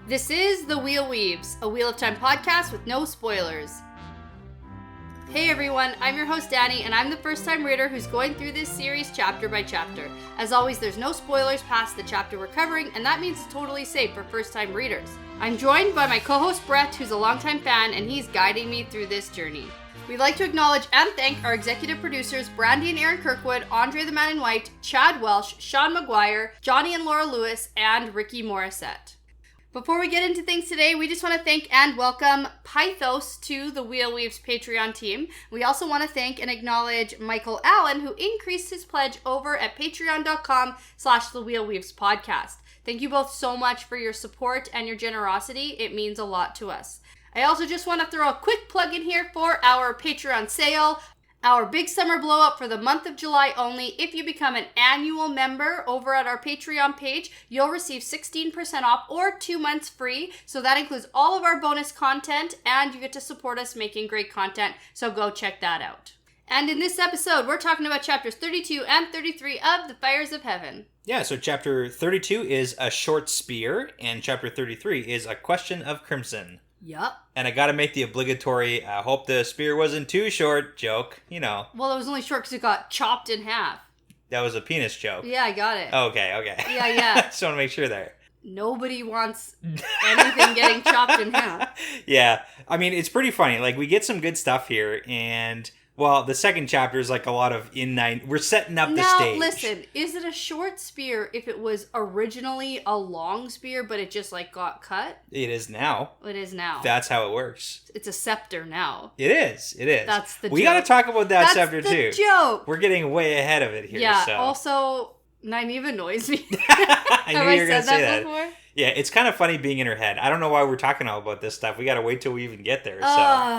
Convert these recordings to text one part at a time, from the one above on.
This is The Wheel Weaves, a Wheel of Time podcast with no spoilers. Hey everyone, I'm your host Dani, and I'm the first-time reader who's going through this series chapter by chapter. As always, there's no spoilers past the chapter we're covering, and that means it's totally safe for first-time readers. I'm joined by my co-host Brett, who's a longtime fan, and he's guiding me through this journey. We'd like to acknowledge and thank our executive producers, Brandy and Kirkwood, Andre the Man in White, Chad Welsh, Sean McGuire, Johnny and Laura Lewis, and Rikky Morrisette. Before we get into things today, we just want to thank and welcome Pythos to the Wheel Weaves Patreon team. We also want to thank and acknowledge Michael Allen, who increased his pledge over at patreon.com/the Wheel Weaves podcast. Thank you both so much for your support and your generosity. It means a lot to us. I also just want to throw a quick plug in here for our Patreon sale. Our big summer blow up for the month of July only. If you become an annual member over at our Patreon page, you'll receive 16% off or 2 months free. So that includes all of our bonus content, and you get to support us making great content. So go check that out. And in this episode, we're talking about chapters 32 and 33 of The Fires of Heaven. Yeah, so chapter 32 is A Short Spear, and chapter 33 is A Question of Crimson. Yup. And I gotta make the obligatory, I hope the spear wasn't too short joke, you know. Well, it was only short because it got chopped in half. That was a penis joke. Yeah, I got it. Okay. Yeah. Just want to make sure there. Nobody wants anything getting chopped in half. Yeah, I mean, it's pretty funny. Like, we get some good stuff here, and... well, the second chapter is like a lot of we're setting up the stage. Now, listen, is it a short spear if it was originally a long spear, but it just like got cut? It is now. It is now. That's how it works. It's a scepter now. It is. That's the joke. We gotta talk about that scepter too. That's the joke. We're getting way ahead of it here. Yeah, so. Also, Nynaeve annoys me. I knew you were going to say that. Before? Yeah, it's kind of funny being in her head. I don't know why we're talking all about this stuff. We gotta wait till we even get there.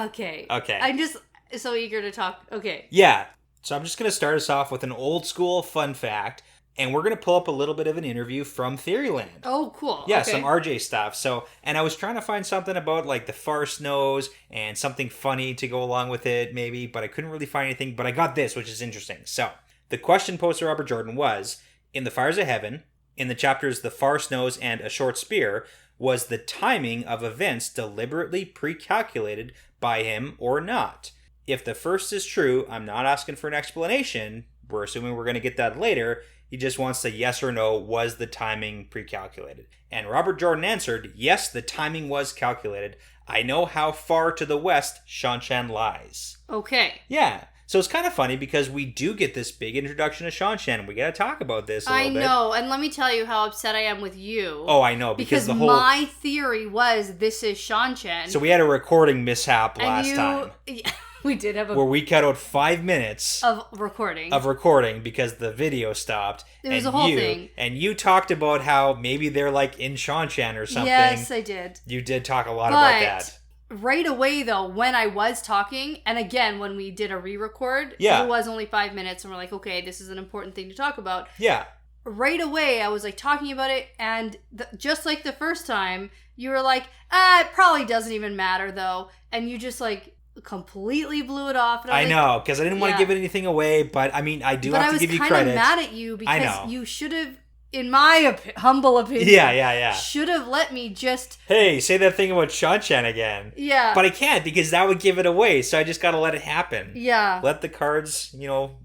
Okay. Okay. I'm just... so eager to talk. Okay. Yeah. So I'm just going to start us off with an old school fun fact. And we're going to pull up a little bit of an interview from Theoryland. Oh, cool. Yeah, okay. Some RJ stuff. So, and I was trying to find something about like the farce nose and something funny to go along with it maybe. But I couldn't really find anything. But I got this, which is interesting. So the question posed to Robert Jordan was, in The Fires of Heaven, in the chapters The Farce Nose and A Short Spear, was the timing of events deliberately pre-calculated by him or not? If the first is true, I'm not asking for an explanation. We're assuming we're going to get that later. He just wants the yes or no, was the timing pre-calculated? And Robert Jordan answered, yes, the timing was calculated. I know how far to the west Shanshan lies. Okay. Yeah. So it's kind of funny because we do get this big introduction to Shanshan. We got to talk about this a little bit. I know, and let me tell you how upset I am with you. Oh, I know, because the whole... my theory was this is Shanshan. So we had a recording mishap last time. Yeah, we did have where we cut out 5 minutes of recording because the video stopped. It was a whole thing. And you talked about how maybe they're like in Shanshan or something. Yes, I did. You did talk a lot about that. Right away, though, when I was talking, and again, when we did a re-record, yeah. It was only 5 minutes, and we're like, okay, this is an important thing to talk about. Yeah. Right away, I was like talking about it, and just like the first time, you were like, it probably doesn't even matter, though. And you just like completely blew it off. And I know, because I didn't want to give anything away, but I mean, I do have to give you credit. But I was kind of mad at you because you should have, in my humble opinion, should have let me just... hey, say that thing about Shanshan again. Yeah. But I can't because that would give it away, so I just got to let it happen. Yeah. Let the cards,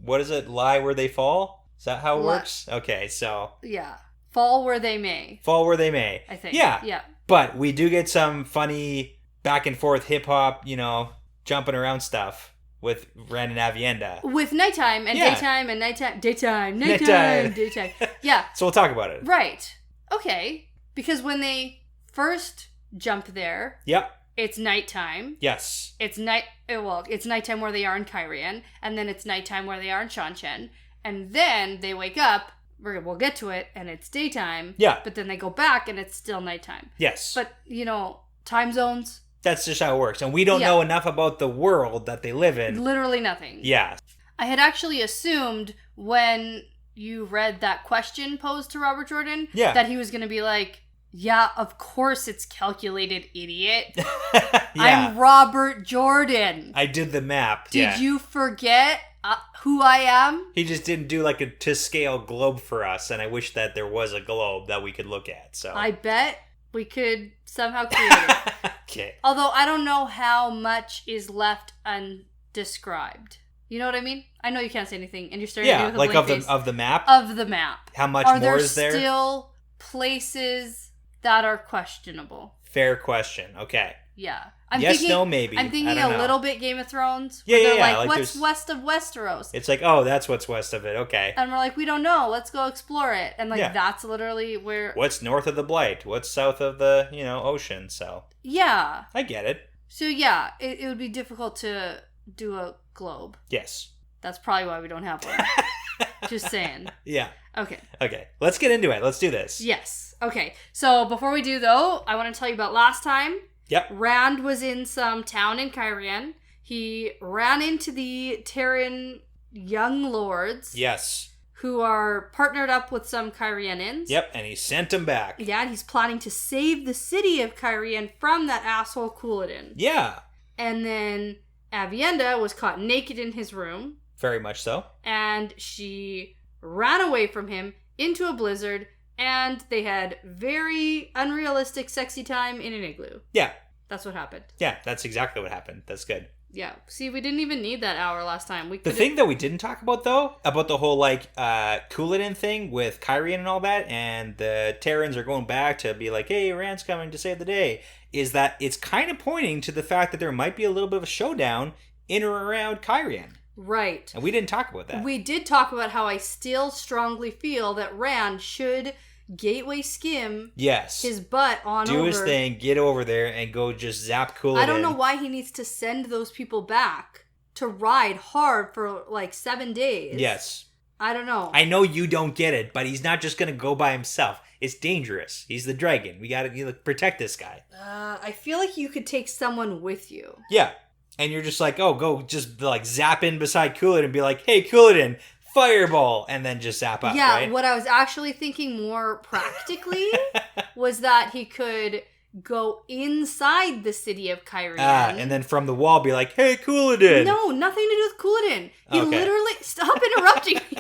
what is it, lie where they fall? Is that how it works? Okay, so... yeah. Fall where they may. Fall where they may. I think. Yeah. Yeah. But we do get some funny back and forth hip-hop, jumping around stuff. With Ren and Avienda. With nighttime and daytime and nighttime. Daytime. Yeah. So we'll talk about it. Right. Okay. Because when they first jump there, yep, it's nighttime. Yes. It's nighttime where they are in Kyrian, and then it's nighttime where they are in Shanshan, and then they wake up, we'll get to it, and it's daytime. Yeah. But then they go back and it's still nighttime. Yes. But, time zones... that's just how it works. And we don't know enough about the world that they live in. Literally nothing. Yeah. I had actually assumed when you read that question posed to Robert Jordan that he was going to be like, yeah, of course it's calculated, idiot. I'm Robert Jordan. I did the map. Did you forget who I am? He just didn't do like a to scale globe for us. And I wish that there was a globe that we could look at. So I bet We could somehow create it. Okay. Although I don't know how much is left undescribed. You know what I mean? I know you can't say anything, and you're staring at me with a blank face. Of the map? Of the map. How much more more is there? Are there still places that are questionable? Fair question. Okay. Yeah. No, maybe. I'm thinking a little bit Game of Thrones. Yeah. Like what's west of Westeros? It's like, oh, that's what's west of it. Okay. And we're like, we don't know. Let's go explore it. And that's literally where... What's north of the Blight? What's south of the, ocean? So... Yeah. I get it. So yeah, it would be difficult to do a globe. Yes. That's probably why we don't have one. Just saying. Yeah. Okay. Let's get into it. Let's do this. Yes. Okay. So before we do, though, I want to tell you about last time. Yep. Rand was in some town in Cairhien. He ran into the Terran young lords. Yes. Who are partnered up with some Cairhenians. Yep, and he sent them back. Yeah, and he's planning to save the city of Cairhien from that asshole Couladin. Yeah. And then Avienda was caught naked in his room. Very much so. And she ran away from him into a blizzard, and they had very unrealistic sexy time in an igloo. Yeah. That's what happened. Yeah, that's exactly what happened. That's good. Yeah. See, we didn't even need that hour last time. The thing that we didn't talk about, though, about the whole, Couladin thing with Cairhien and all that, and the Terrans are going back to be like, hey, Rand's coming to save the day, is that it's kind of pointing to the fact that there might be a little bit of a showdown in or around Cairhien. Right. And we didn't talk about that. We did talk about how I still strongly feel that Rand should gateway skim his butt on over. Do his thing, get over there, and go just zap Couladin. I don't know why he needs to send those people back to ride hard for 7 days. Yes. I don't know. I know you don't get it, but he's not just going to go by himself. It's dangerous. He's the dragon. We got to protect this guy. I feel like you could take someone with you. Yeah. And you're just like, oh, go just zap in beside Couladin and be like, hey, Couladin, fireball, and then just zap up, yeah, right? What I was actually thinking more practically was that he could go inside the city of Cairhien. And then from the wall be like, hey, Couladin. No, nothing to do with Couladin. He literally... Stop interrupting me.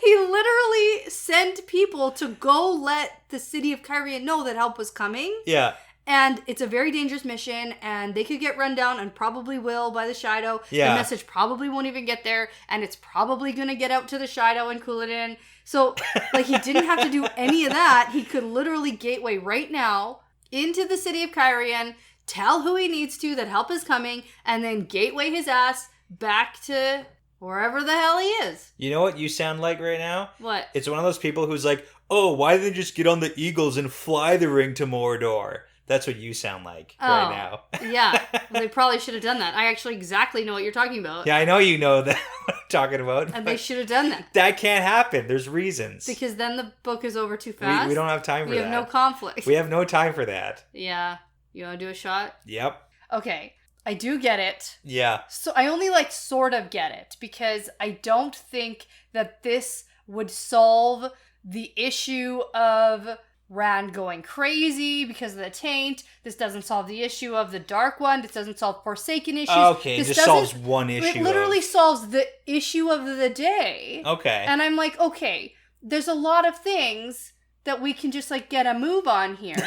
He literally sent people to go let the city of Cairhien know that help was coming. Yeah. And it's a very dangerous mission, and they could get run down, and probably will, by the Shido. Yeah. The message probably won't even get there, and it's probably going to get out to the Shido and Couladin. So, he didn't have to do any of that. He could literally gateway right now into the city of Cairhien, tell who he needs to that help is coming, and then gateway his ass back to wherever the hell he is. You know what you sound like right now? What? It's one of those people who's like, oh, why didn't they just get on the Eagles and fly the ring to Mordor? That's what you sound like right now. Yeah. Well, they probably should have done that. I actually exactly know what you're talking about. Yeah, I know you know that what I'm talking about. And they should have done that. That can't happen. There's reasons. Because then the book is over too fast. We don't have time for that. We have no conflict. We have no time for that. Yeah. You want to do a shot? Yep. Okay. I do get it. Yeah. So I only sort of get it because I don't think that this would solve the issue of Rand going crazy because of the taint. This doesn't solve the issue of the Dark One. This doesn't solve Forsaken issues. Okay, this it just solves one issue. It literally solves the issue of the day. Okay. And I'm like, okay, there's a lot of things that we can just get a move on here.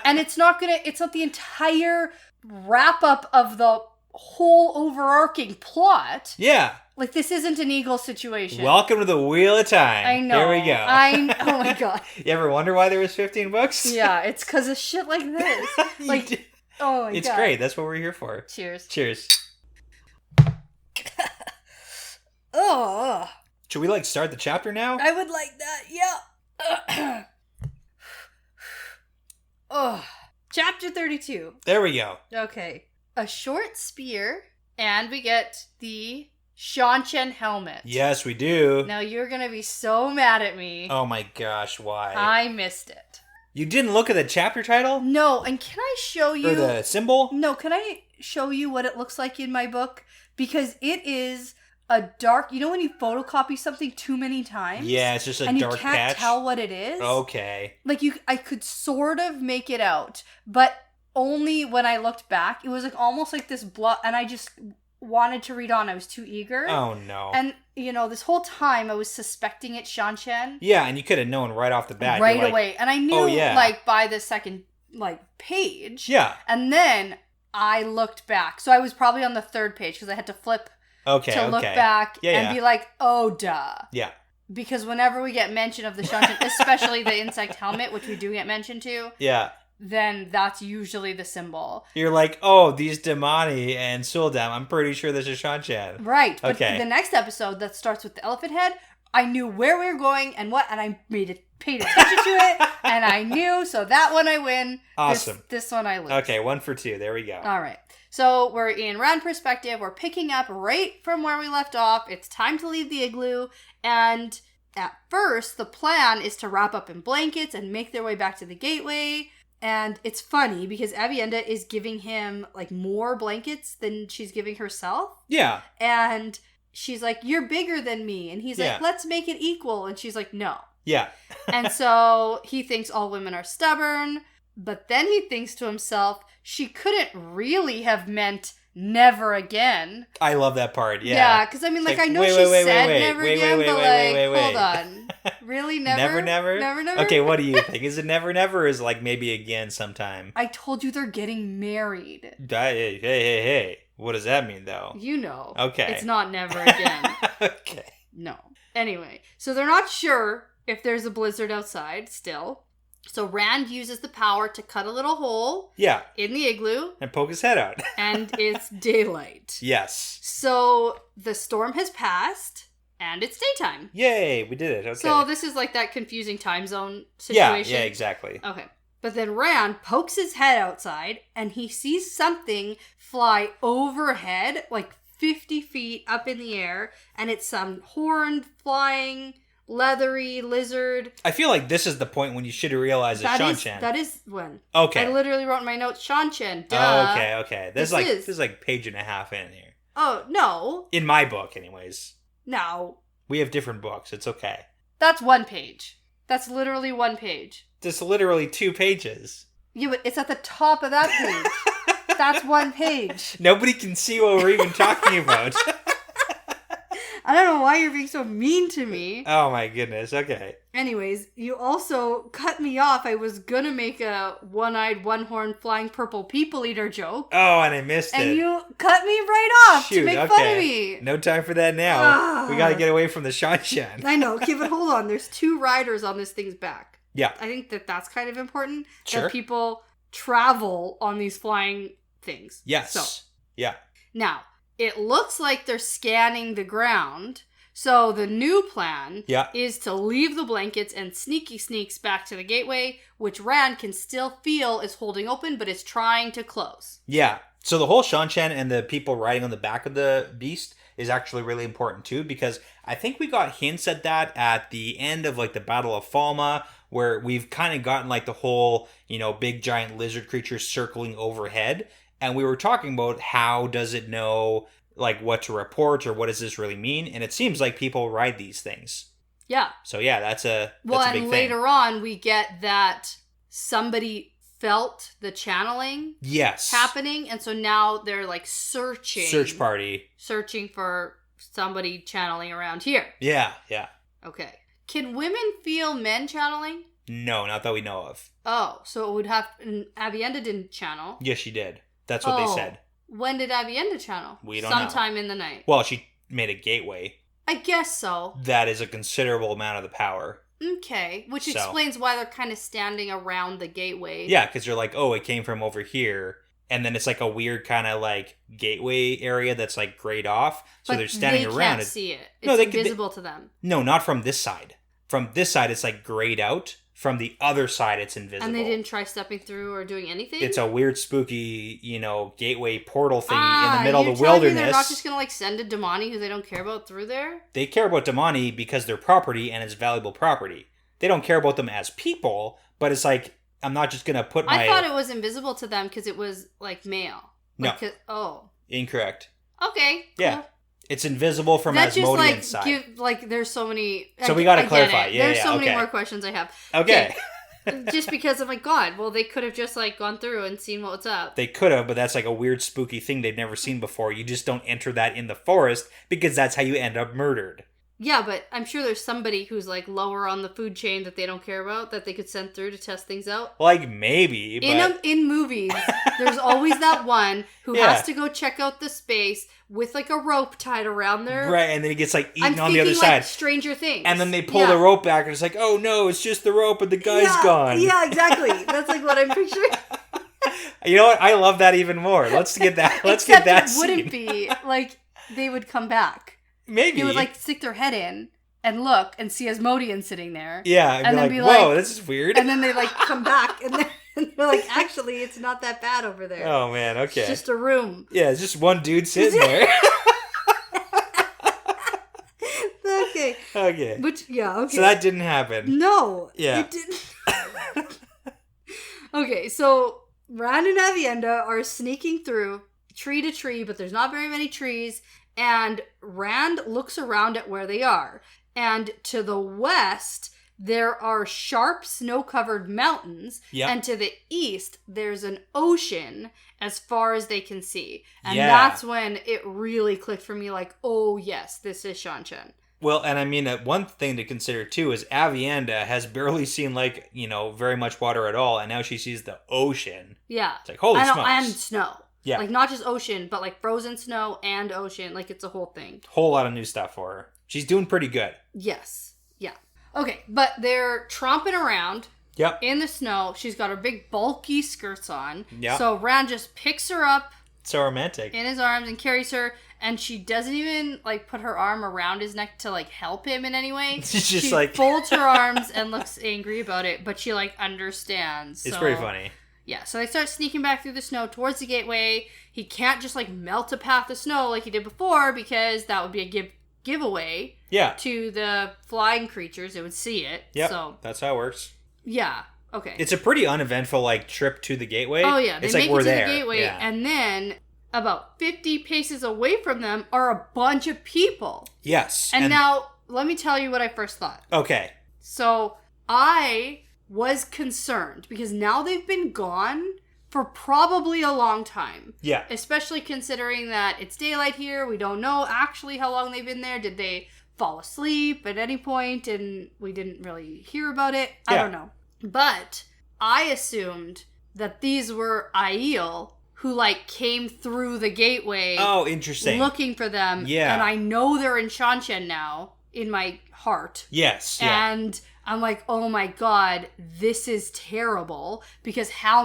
And it's not the entire wrap up of the whole overarching plot. Yeah. This isn't an Eagle situation. Welcome to the Wheel of Time. I know. There we go. Oh my god. You ever wonder why there was 15 books? Yeah, it's because of shit like this. Oh my god. It's great. That's what we're here for. Cheers. Cheers. Oh. Should we start the chapter now? I would like that. Yeah. Oh. Chapter 32. There we go. Okay. A short spear, and we get the Shanchen helmet. Yes, we do. Now you're going to be so mad at me. Oh my gosh, why? I missed it. You didn't look at the chapter title? No, and can I show you... Or the symbol? No, can I show you what it looks like in my book? Because it is a dark... You know when you photocopy something too many times? Yeah, it's just a dark patch. And you can't tell what it is? Okay. I could sort of make it out, but only when I looked back. It was almost like this blot, and wanted to read on. I was too eager. Oh, no. And, this whole time I was suspecting it's Shan-Chen. Yeah, and you could have known right off the bat. Right away. And I knew, by the second, page. Yeah. And then I looked back. So I was probably on the third page because I had to flip to look back and be like, oh, duh. Yeah. Because whenever we get mention of the Shan-Chen, especially the insect helmet, which we do get mentioned to. Yeah. Then that's usually the symbol. You're like, oh, these Damani and Suldam, I'm pretty sure this is Shan-Chen. Right. But the next episode that starts with the elephant head, I knew where we were going and what, and I paid attention to it, and I knew, so that one I win. Awesome. This one I lose. Okay, 1 for 2. There we go. All right. So we're in Rand perspective. We're picking up right from where we left off. It's time to leave the igloo, and at first, the plan is to wrap up in blankets and make their way back to the gateway. And it's funny because Avienda is giving him more blankets than she's giving herself. Yeah. And she's like, you're bigger than me. And he's like, let's make it equal. And she's like, no. Yeah. And so he thinks all women are stubborn. But then he thinks to himself, she couldn't really have meant never again. I love that part. Yeah. Yeah, because I mean, I know she said never again, but hold on. Really? Never? Never? Okay, what do you think? Is it never or is maybe again sometime? I told you they're getting married. Hey. What does that mean, though? You know. Okay. It's not never again. Okay. No. Anyway, so they're not sure if there's a blizzard outside still. So Rand uses the power to cut a little hole in the igloo. And poke his head out. And it's daylight. Yes. So the storm has passed and it's daytime. Yay, we did it. Okay. So this is that confusing time zone situation. Yeah, exactly. Okay. But then Rand pokes his head outside and he sees something fly overhead, 50 feet up in the air. And it's some horned flying leathery lizard. I feel like this is the point when you should have realized it's Shan-Chen. That is when. Okay. I literally wrote in my notes, Shan-Chen. Duh. Oh, okay. This is page and a half in here. Oh, no. In my book, anyways. No. We have different books. It's okay. That's 1 page. That's literally 1 page. That's literally 2 pages. Yeah, but it's at the top of that page. That's 1 page. Nobody can see what we're even talking about. I don't know why you're being so mean to me. Oh my goodness, okay. Anyways, you also cut me off. I was gonna make a one-eyed, one-horned, flying purple people eater joke. Oh, and I missed it. And you cut me right off to make fun of me. No time for that now. We gotta get away from the Shan-Chen. I know. Okay, but hold on. There's 2 riders on this thing's back. Yeah. I think that's kind of important. Sure. That people travel on these flying things. Yes. So, yeah. Now, it looks like they're scanning the ground. So the new plan is to leave the blankets and sneaks back to the gateway, which Rand can still feel is holding open, but is trying to close. Yeah. So the whole Shan-Chen and the people riding on the back of the beast is actually really important too, because I think we got hints at that at the end of the Battle of Falma, where we've kind of gotten the whole, big giant lizard creature circling overhead. And we were talking about how does it know what to report or what does this really mean? And it seems like people ride these things. Yeah. So yeah, that's a big thing. Later on we get that somebody felt the channeling happening, and so now they're searching. Search party. Searching for somebody channeling around here. Yeah. Okay. Can women feel men channeling? No, not that we know of. Oh, so it would have... Avienda didn't channel. Yes, she did. That's what they said. When did Avienda channel? We don't know. Sometime in the night. Well, she made a gateway. I guess so. That is a considerable amount of the power. Okay, which explains why they're kind of standing around the gateway. Yeah, because you're it came from over here. And then it's a weird kind of gateway area that's grayed off. So they're standing around. But they can't see it. It's invisible to them. No, not from this side. From this side, it's grayed out. From the other side, it's invisible. And they didn't try stepping through or doing anything? It's a weird, spooky, gateway portal thingy in the middle of the wilderness. They're not just going to send a Damani who they don't care about through there? They care about Damani because they're property and it's valuable property. They don't care about them as people, but it's I'm not just going to put my... I thought it was invisible to them because it was male. No. Incorrect. Okay. Cool. Yeah. It's invisible from Asmodean's side. There's so many... So we got to clarify. There's so many more questions I have. Okay. Just because I'm like, God, well, they could have just like gone through and seen what's up. They could have, but that's like a weird, spooky thing they've never seen before. You just don't enter that in the forest because that's how you end up murdered. Yeah, but I'm sure there's somebody who's like lower on the food chain that they don't care about that they could send through to test things out. Like maybe, but... In movies, there's always that one who has to go check out the space with like a rope tied around there. Right, and then he gets like eaten on the other like side. Stranger Things. And then they pull the rope back and it's like, oh no, it's just the rope and the guy's gone. Yeah, exactly. That's like what I'm picturing. You know what? I love that even more. Let's get that. Except get that. It wouldn't be like they would come back. Maybe. They would like stick their head in and look and see Asmodean sitting there. Yeah, and then be like, whoa, this is weird. And then they like come back and they're like, actually, it's not that bad over there. Oh man, okay. It's just a room. Yeah, it's just one dude sitting there. Okay. Which, okay. So that didn't happen. No. Yeah. It didn't. Okay, so Rand and Avienda are sneaking through tree to tree, but there's not very many trees. And Rand looks around at where they are. And to the west, there are sharp snow-covered mountains. Yep. And to the east, there's an ocean as far as they can see. And that's when it really clicked for me, like, oh, yes, this is Shanshan. Well, and I mean, one thing to consider, too, is Avienda has barely seen, like, very much water at all. And now she sees the ocean. Yeah. It's like, holy smokes. And snow. Yeah. Like, not just ocean, but, like, frozen snow and ocean. Like, it's a whole thing. Whole lot of new stuff for her. She's doing pretty good. Yes. Yeah. Okay, but they're tromping around in the snow. She's got her big, bulky skirts on. Yep. So Rand just picks her up. So romantic. In his arms and carries her. And she doesn't even, like, put her arm around his neck to, like, help him in any way. She folds her arms and looks angry about it. But she, like, understands. It's very funny. Yeah, so they start sneaking back through the snow towards the gateway. He can't just, like, melt a path of snow like he did before because that would be a giveaway to the flying creatures. They would see it. Yeah, so that's how it works. Yeah, okay. It's a pretty uneventful, like, trip to the gateway. Oh, yeah. They it's make like it to there. The gateway, and then about 50 paces away from them are a bunch of people. Yes. And now, let me tell you what I first thought. Okay. So, I was concerned because now they've been gone for probably a long time. Yeah. Especially considering that it's daylight here. We don't know actually how long they've been there. Did they fall asleep at any point and we didn't really hear about it? I don't know. But I assumed that these were Aiel who, like, came through the gateway. Oh, interesting. Looking for them. Yeah. And I know they're in Shanshan now, in my heart. Yes. And I'm like, oh my God, this is terrible. Because how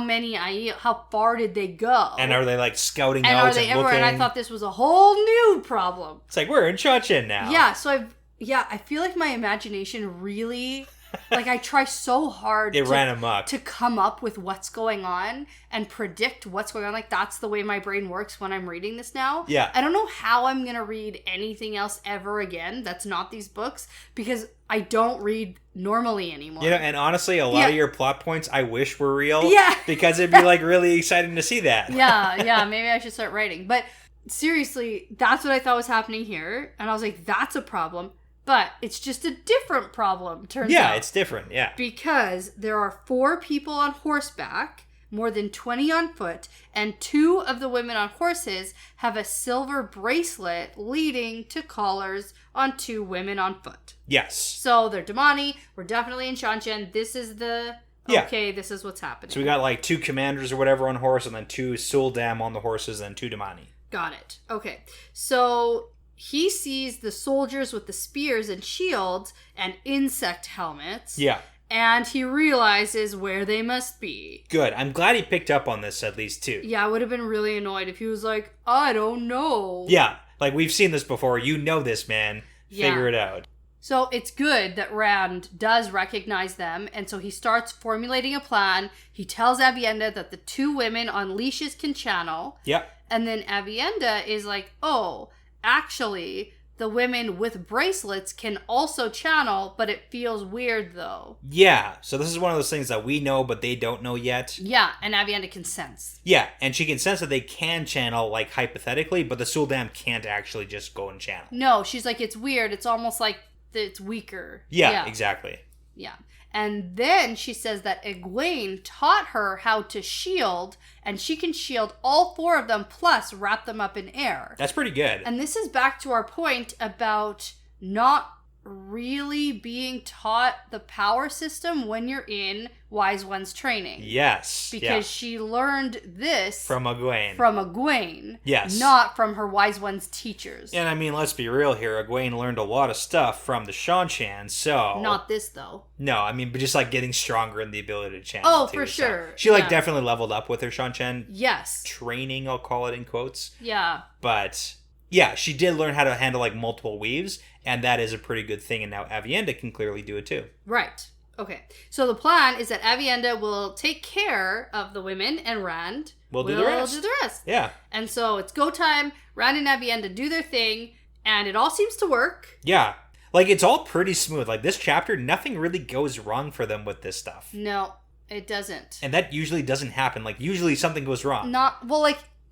far did they go? And are they, like, scouting and out are they and everywhere? looking? And I thought this was a whole new problem. It's like, we're in Shanshan now. Yeah, so I feel like my imagination really... Like, I try so hard ran amok. To come up with what's going on and predict what's going on. Like, that's the way my brain works when I'm reading this now. Yeah. I don't know how I'm going to read anything else ever again that's not these books because I don't read normally anymore. And honestly, a lot of your plot points I wish were real. Yeah. Because it'd be, like, really exciting to see that. Yeah, maybe I should start writing. But seriously, that's what I thought was happening here. And I was like, that's a problem. But it's just a different problem, turns out. Yeah, it's different, yeah. Because there are 4 people on horseback, more than 20 on foot, and 2 of the women on horses have a silver bracelet leading to collars on 2 women on foot. Yes. So they're Damani. We're definitely in Shanshan. This is the... Okay, this is what's happening. So we got, like, 2 commanders or whatever on horse, and then 2 Suldam on the horses, and 2 Damani. Got it. Okay. So... He sees the soldiers with the spears and shields and insect helmets. Yeah. And he realizes where they must be. Good. I'm glad he picked up on this at least, too. Yeah, I would have been really annoyed if he was like, I don't know. Yeah. Like, we've seen this before. You know this, man. Figure it out. So it's good that Rand does recognize them. And so he starts formulating a plan. He tells Avienda that the 2 women on leashes can channel. Yep. And then Avienda is like, oh... Actually, the women with bracelets can also channel, but it feels weird, though. Yeah, so this is one of those things that we know, but they don't know yet. Yeah, and Avienda can sense. Yeah, and she can sense that they can channel, like, hypothetically, but the Suldam can't actually just go and channel. No, she's like, it's weird. It's almost like it's weaker. Yeah, exactly. Yeah. And then she says that Egwene taught her how to shield, and she can shield all 4 of them, plus wrap them up in air. That's pretty good. And this is back to our point about not really being taught the power system when you're in Wise One's training. Yes. Because she learned this from Egwene. From Egwene. Yes. Not from her Wise One's teachers. And I mean, let's be real here. Egwene learned a lot of stuff from the Seanchan, so... Not this, though. No, I mean, but just like getting stronger in the ability to channel. Oh, too, for sure. So she definitely leveled up with her Seanchan Yes. training, I'll call it in quotes. Yeah. But yeah, she did learn how to handle like multiple weaves, and that is a pretty good thing, and now Aviendha can clearly do it too. Right. Okay. So the plan is that Aviendha will take care of the women, and Rand will do the rest. Yeah. And so it's go time. Rand and Aviendha do their thing, and it all seems to work. Yeah. Like, it's all pretty smooth. Like, this chapter, nothing really goes wrong for them with this stuff. No, it doesn't. And that usually doesn't happen. Like, usually something goes wrong.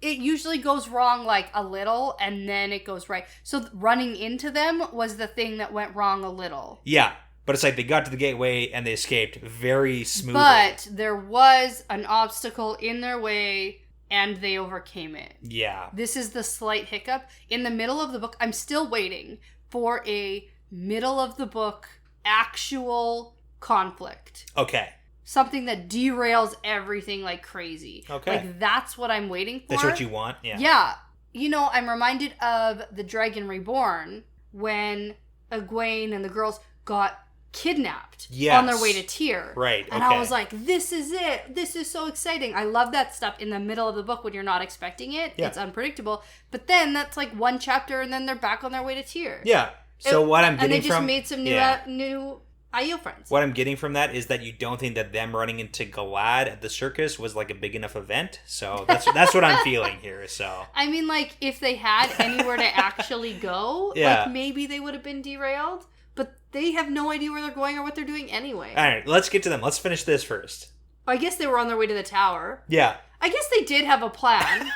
It usually goes wrong, like, a little, and then it goes right. So running into them was the thing that went wrong a little. Yeah. But it's like they got to the gateway and they escaped very smoothly. But there was an obstacle in their way, and they overcame it. Yeah. This is the slight hiccup. In the middle of the book, I'm still waiting for a middle of the book actual conflict. Okay. Something that derails everything like crazy. Okay. Like, that's what I'm waiting for. That's what you want? Yeah. Yeah. You know, I'm reminded of The Dragon Reborn when Egwene and the girls got kidnapped on their way to Tyr. Right, And I was like, this is it. This is so exciting. I love that stuff in the middle of the book when you're not expecting it. Yeah. It's unpredictable. But then that's like one chapter and then they're back on their way to Tyr. Yeah. So what I'm getting from... And they just made some new Aiel friends. What I'm getting from that is that you don't think that them running into Galad at the circus was like a big enough event. So that's what I'm feeling here. So I mean, like, if they had anywhere to actually go, like, maybe they would have been derailed. But they have no idea where they're going or what they're doing anyway. All right, let's get to them. Let's finish this first. I guess they were on their way to the tower. Yeah. I guess they did have a plan.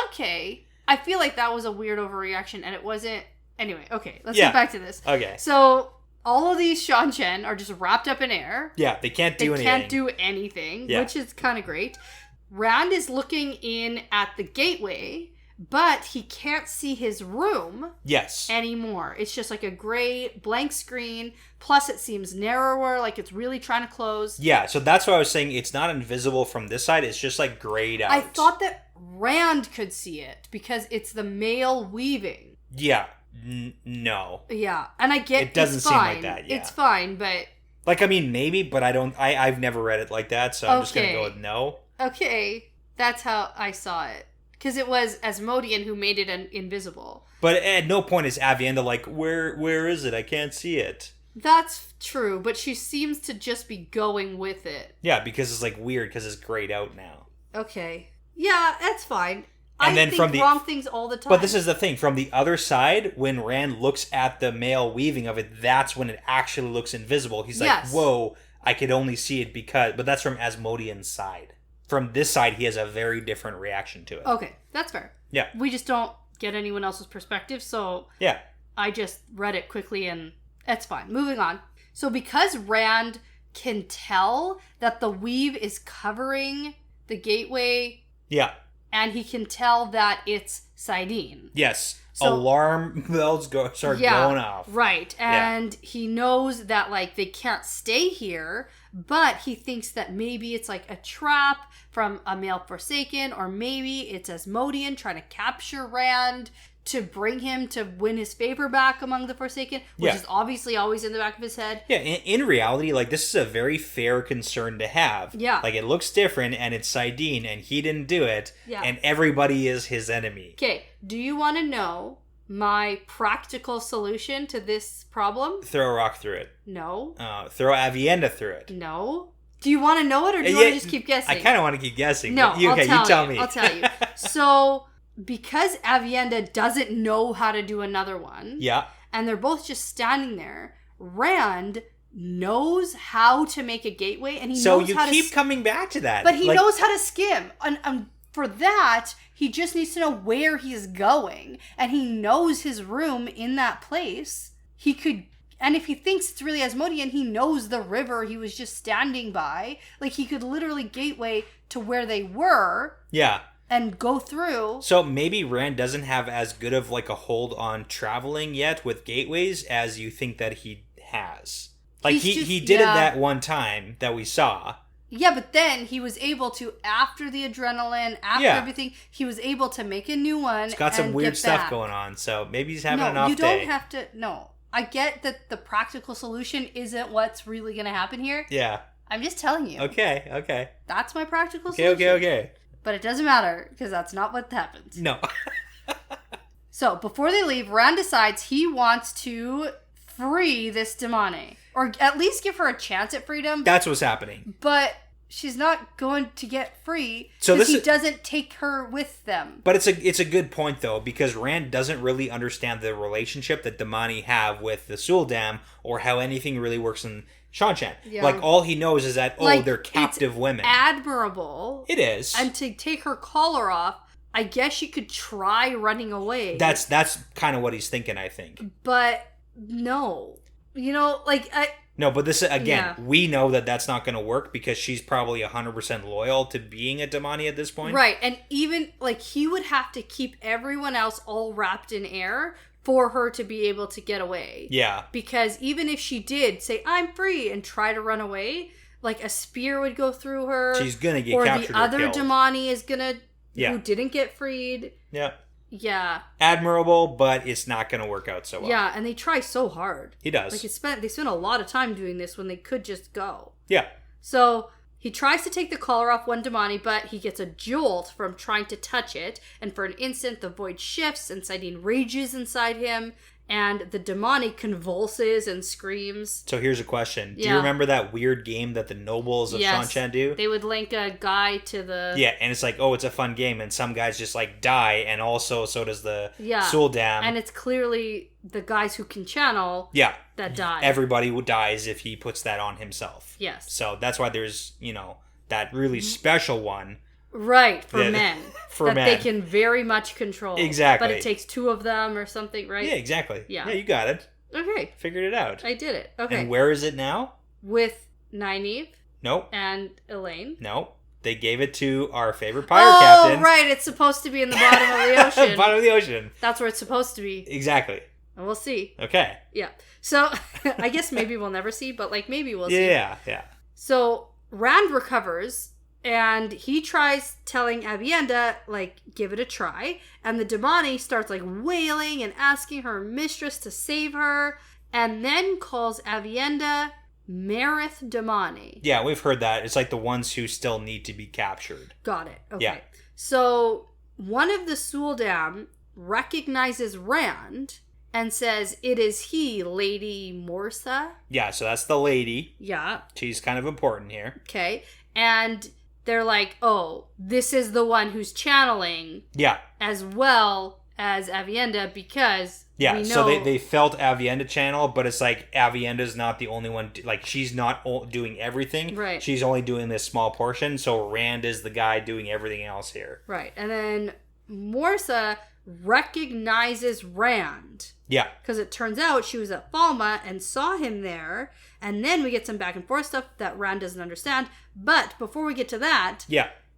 Okay. I feel like that was a weird overreaction, and it wasn't... Anyway, okay, let's get back to this. Okay. So, all of these Seanchan are just wrapped up in air. Yeah, they can't do anything. They can't do anything, which is kind of great. Rand is looking in at the gateway, but he can't see his room anymore. It's just like a gray blank screen. Plus, it seems narrower, like it's really trying to close. Yeah, so that's what I was saying. It's not invisible from this side. It's just like grayed out. I thought that Rand could see it because it's the male weaving. Yeah. No. Yeah, and I get it doesn't seem like that. Yeah. It's fine, but like, I mean, maybe, but I don't. I've never read it like that, so I'm just gonna go with no. Okay, that's how I saw it. Because it was Asmodean who made it invisible. But at no point is Aviendha like, where is it? I can't see it. That's true, but she seems to just be going with it. Yeah, because it's like weird because it's grayed out now. Okay. Yeah, that's fine. And I then think from the wrong things all the time. But this is the thing. From the other side, when Rand looks at the male weaving of it, that's when it actually looks invisible. He's like, whoa, I could only see it because... But that's from Asmodean's side. From this side, he has a very different reaction to it. Okay, that's fair. Yeah. We just don't get anyone else's perspective, so... Yeah. I just read it quickly and that's fine. Moving on. So because Rand can tell that the weave is covering the gateway... Yeah. And he can tell that it's Saidin. Yes. So, alarm bells start going off. Right. And he knows that, like, they can't stay here, but he thinks that maybe it's like a trap from a male Forsaken, or maybe it's Asmodean trying to capture Rand to bring him to win his favor back among the Forsaken, which is obviously always in the back of his head. Yeah, in reality, like, this is a very fair concern to have. Yeah. Like, it looks different, and it's Saidin, and he didn't do it, and everybody is his enemy. Okay, do you want to know my practical solution to this problem? Throw a rock through it. No. Throw Aviendha through it. No. Do you want to know it, or do you want to just keep guessing? I kind of want to keep guessing. No, you tell me. I'll tell you. So... Because Aviendha doesn't know how to do another one, and they're both just standing there, Rand knows how to make a gateway, and he knows how to... So you keep coming back to that. But he knows how to skim. And for that, he just needs to know where he's going, and he knows his room in that place. He could And if he thinks it's really Asmodean, he knows the river he was just standing by. Like, he could literally gateway to where they were. Yeah. And go through. So maybe Rand doesn't have as good of like a hold on traveling yet with gateways as you think that he has. Like, he did it that one time that we saw. Yeah, but then he was able to, after the adrenaline, after everything, he was able to make a new one. It's got some weird stuff going on, so maybe he's having an off day. No, you don't have to. No. I get that the practical solution isn't what's really going to happen here. Yeah. I'm just telling you. Okay. That's my practical solution. Okay. But it doesn't matter, because that's not what happens. No. So, before they leave, Rand decides he wants to free this Damane. Or at least give her a chance at freedom. That's what's happening. But she's not going to get free because he doesn't take her with them. But it's a good point, though, because Rand doesn't really understand the relationship that Damane have with the Suldam or how anything really works in Seanchan. Yeah. Like, all he knows is that, they're captive women. Admirable. It is. And to take her collar off, I guess she could try running away. That's kind of what he's thinking, I think. But no. You know, like... No, but this, again, we know that that's not going to work because she's probably 100% loyal to being a Damane at this point. Right, and even, like, he would have to keep everyone else all wrapped in air for her to be able to get away. Yeah. Because even if she did say, I'm free, and try to run away, like, a spear would go through her. She's going to get captured or killed. Or the other Damane is going to... Yeah. Who didn't get freed. Yeah. Yeah. Admirable, but it's not going to work out so well. Yeah, and they try so hard. He does. Like, they spent a lot of time doing this when they could just go. Yeah. So, he tries to take the collar off one Damane, but he gets a jolt from trying to touch it, and for an instant, the void shifts, and Saidin rages inside him, and the Damane convulses and screams. So here's a question. Do you remember that weird game that the nobles of Seanchan do? They would link a guy to the... Yeah, and it's like, it's a fun game, and some guys just, like, die, and also so does the Suldam. And it's clearly the guys who can channel that die. Everybody dies if he puts that on himself. Yes. So that's why there's, that really special one. Right, for men. For men. That they can very much control. Exactly. But it takes two of them or something, right? Yeah, exactly. Yeah, you got it. Okay. Figured it out. I did it. Okay. And where is it now? With Nynaeve. Nope. And Elaine. Nope. They gave it to our favorite pirate captain. Oh, right. It's supposed to be in the bottom of the ocean. Bottom of the ocean. That's where it's supposed to be. Exactly. And we'll see. Okay. Yeah. So, I guess maybe we'll never see, but, like, maybe we'll see. Yeah. So, Rand recovers... And he tries telling Aviendha, like, give it a try. And the Damane starts, like, wailing and asking her mistress to save her. And then calls Aviendha Marith Damane. Yeah, we've heard that. It's like the ones who still need to be captured. Got it. Okay. Yeah. So, one of the Suldam recognizes Rand and says, it is he, Lady Morsa. Yeah, so that's the lady. Yeah. She's kind of important here. Okay. And... they're like, this is the one who's channeling. Yeah. As well as Aviendha because we know... so they felt Aviendha channel, but it's like Aviendha's not the only one. Like, she's not doing everything. Right. She's only doing this small portion, so Rand is the guy doing everything else here. Right. And then Morsa recognizes Rand. Yeah. Because it turns out she was at Falma and saw him there. And then we get some back and forth stuff that Rand doesn't understand. But before we get to that,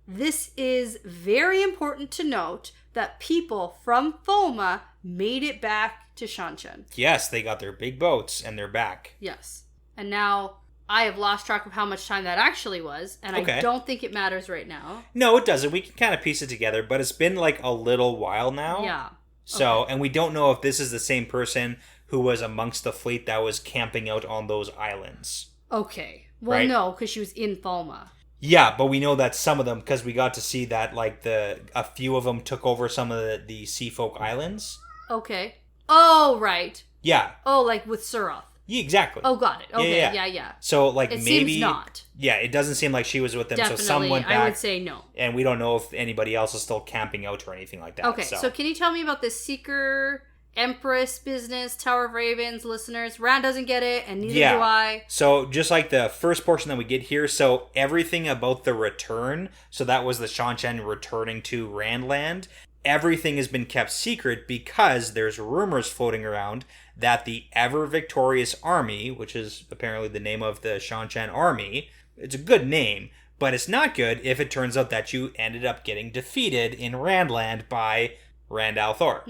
this is very important to note that people from Falma made it back to Seanchan. Yes, they got their big boats and they're back. Yes. And now I have lost track of how much time that actually was. And I don't think it matters right now. No, it doesn't. We can kind of piece it together. But it's been like a little while now. Yeah. So, and we don't know if this is the same person who was amongst the fleet that was camping out on those islands. Okay. Well, no, because she was in Falma. Yeah, but we know that some of them, because we got to see that, like, a few of them took over some of the Sea Folk islands. Okay. Oh, right. Yeah. Oh, like with Suroth. Yeah, exactly. Oh, got it. Okay, yeah. So, like, it maybe... seems not. Yeah, it doesn't seem like she was with them, Definitely, so some went back. I would say no. And we don't know if anybody else is still camping out or anything like that. Okay, so can you tell me about this Seeker... Empress business, Tower of Ravens, listeners? Rand doesn't get it, and neither do I. So just like the first portion that we get here, so everything about the return, so that was the Seanchan returning to Randland, everything has been kept secret because there's rumors floating around that the ever victorious army, which is apparently the name of the Shanshan army, it's a good name, but it's not good if it turns out that you ended up getting defeated in Randland by Rand al'Thor.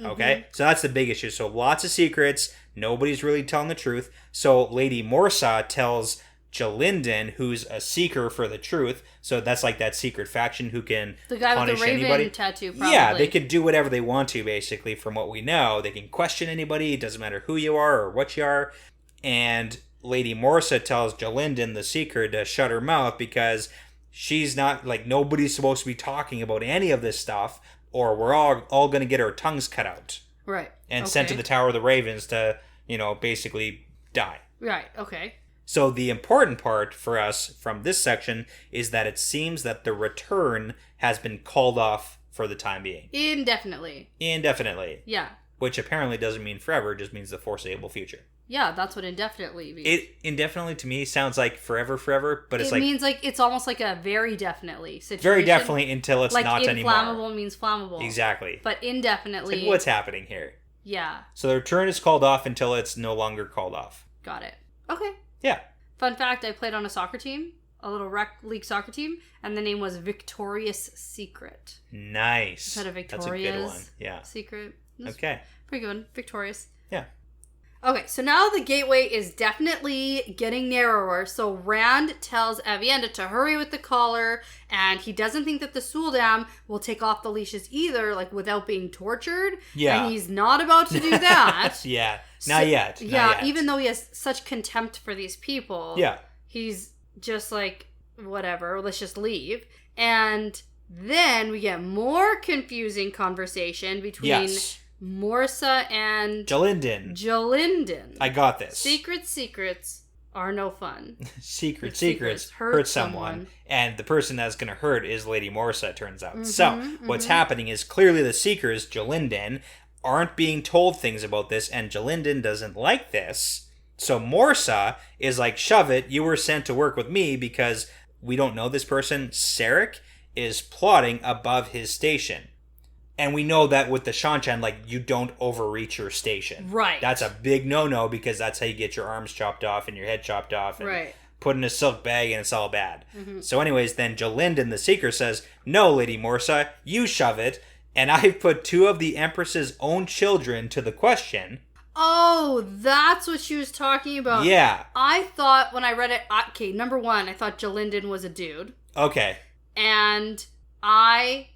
Okay? So that's the big issue. So lots of secrets. Nobody's really telling the truth. So Lady Morrisette tells Jalindon, who's a seeker for the truth, so that's like that secret faction who can the guy punish with the raven anybody. tattoo, probably. Yeah, they can do whatever they want to, basically, from what we know. They can question anybody. It doesn't matter who you are or what you are. And Lady Morrisette tells Jalindon, the seeker, to shut her mouth because she's not, like, nobody's supposed to be talking about any of this stuff, or we're all going to get our tongues cut out. Right. And sent to the Tower of the Ravens to, basically die. Right, okay. So the important part for us from this section is that it seems that the return has been called off for the time being. Indefinitely. Yeah. Which apparently doesn't mean forever, it just means the foreseeable future. Yeah, that's what indefinitely means. It indefinitely to me sounds like forever, but it's like... It means like, it's almost like a very definitely situation. Very definitely until it's like not anymore. Like inflammable means flammable. Exactly. But indefinitely... It's like, what's happening here? Yeah. So the return is called off until it's no longer called off. Got it. Okay. Yeah. Fun fact, I played on a soccer team, a little rec league soccer team, and the name was Victorious Secret. Nice. Instead of Victoria's That's a good one. Yeah. Secret. Okay. Pretty good one. Victorious. Yeah. Okay, so now the gateway is definitely getting narrower. So Rand tells Aviendha to hurry with the collar, and he doesn't think that the Suldam will take off the leashes either, like without being tortured. Yeah. And he's not about to do that. Yeah. Not yet. Even though he has such contempt for these people. Yeah. He's just like, whatever, let's just leave. And then we get more confusing conversation between Morrisette and Jalindon. I got this. Secrets are no fun. Secrets hurt someone. And the person that's going to hurt is Lady Morrisette, turns out. So, what's happening is clearly the Seekers, Jalindon, aren't being told things about this, and Jalindon doesn't like this. So Morrisette is like, shove it, you were sent to work with me because we don't know this person. Sarek is plotting above his station. And we know that with the Shanshan, like, you don't overreach your station. Right. That's a big no-no because that's how you get your arms chopped off and your head chopped off. And put in a silk bag and it's all bad. So anyways, then Jalindon, the Seeker, says, no, Lady Morrisette, you shove it. And I've put 2 of the Empress's own children to the question. Oh, that's what she was talking about. Yeah. I thought when I read it, okay, number one, I thought Jalindon was a dude. Okay. And I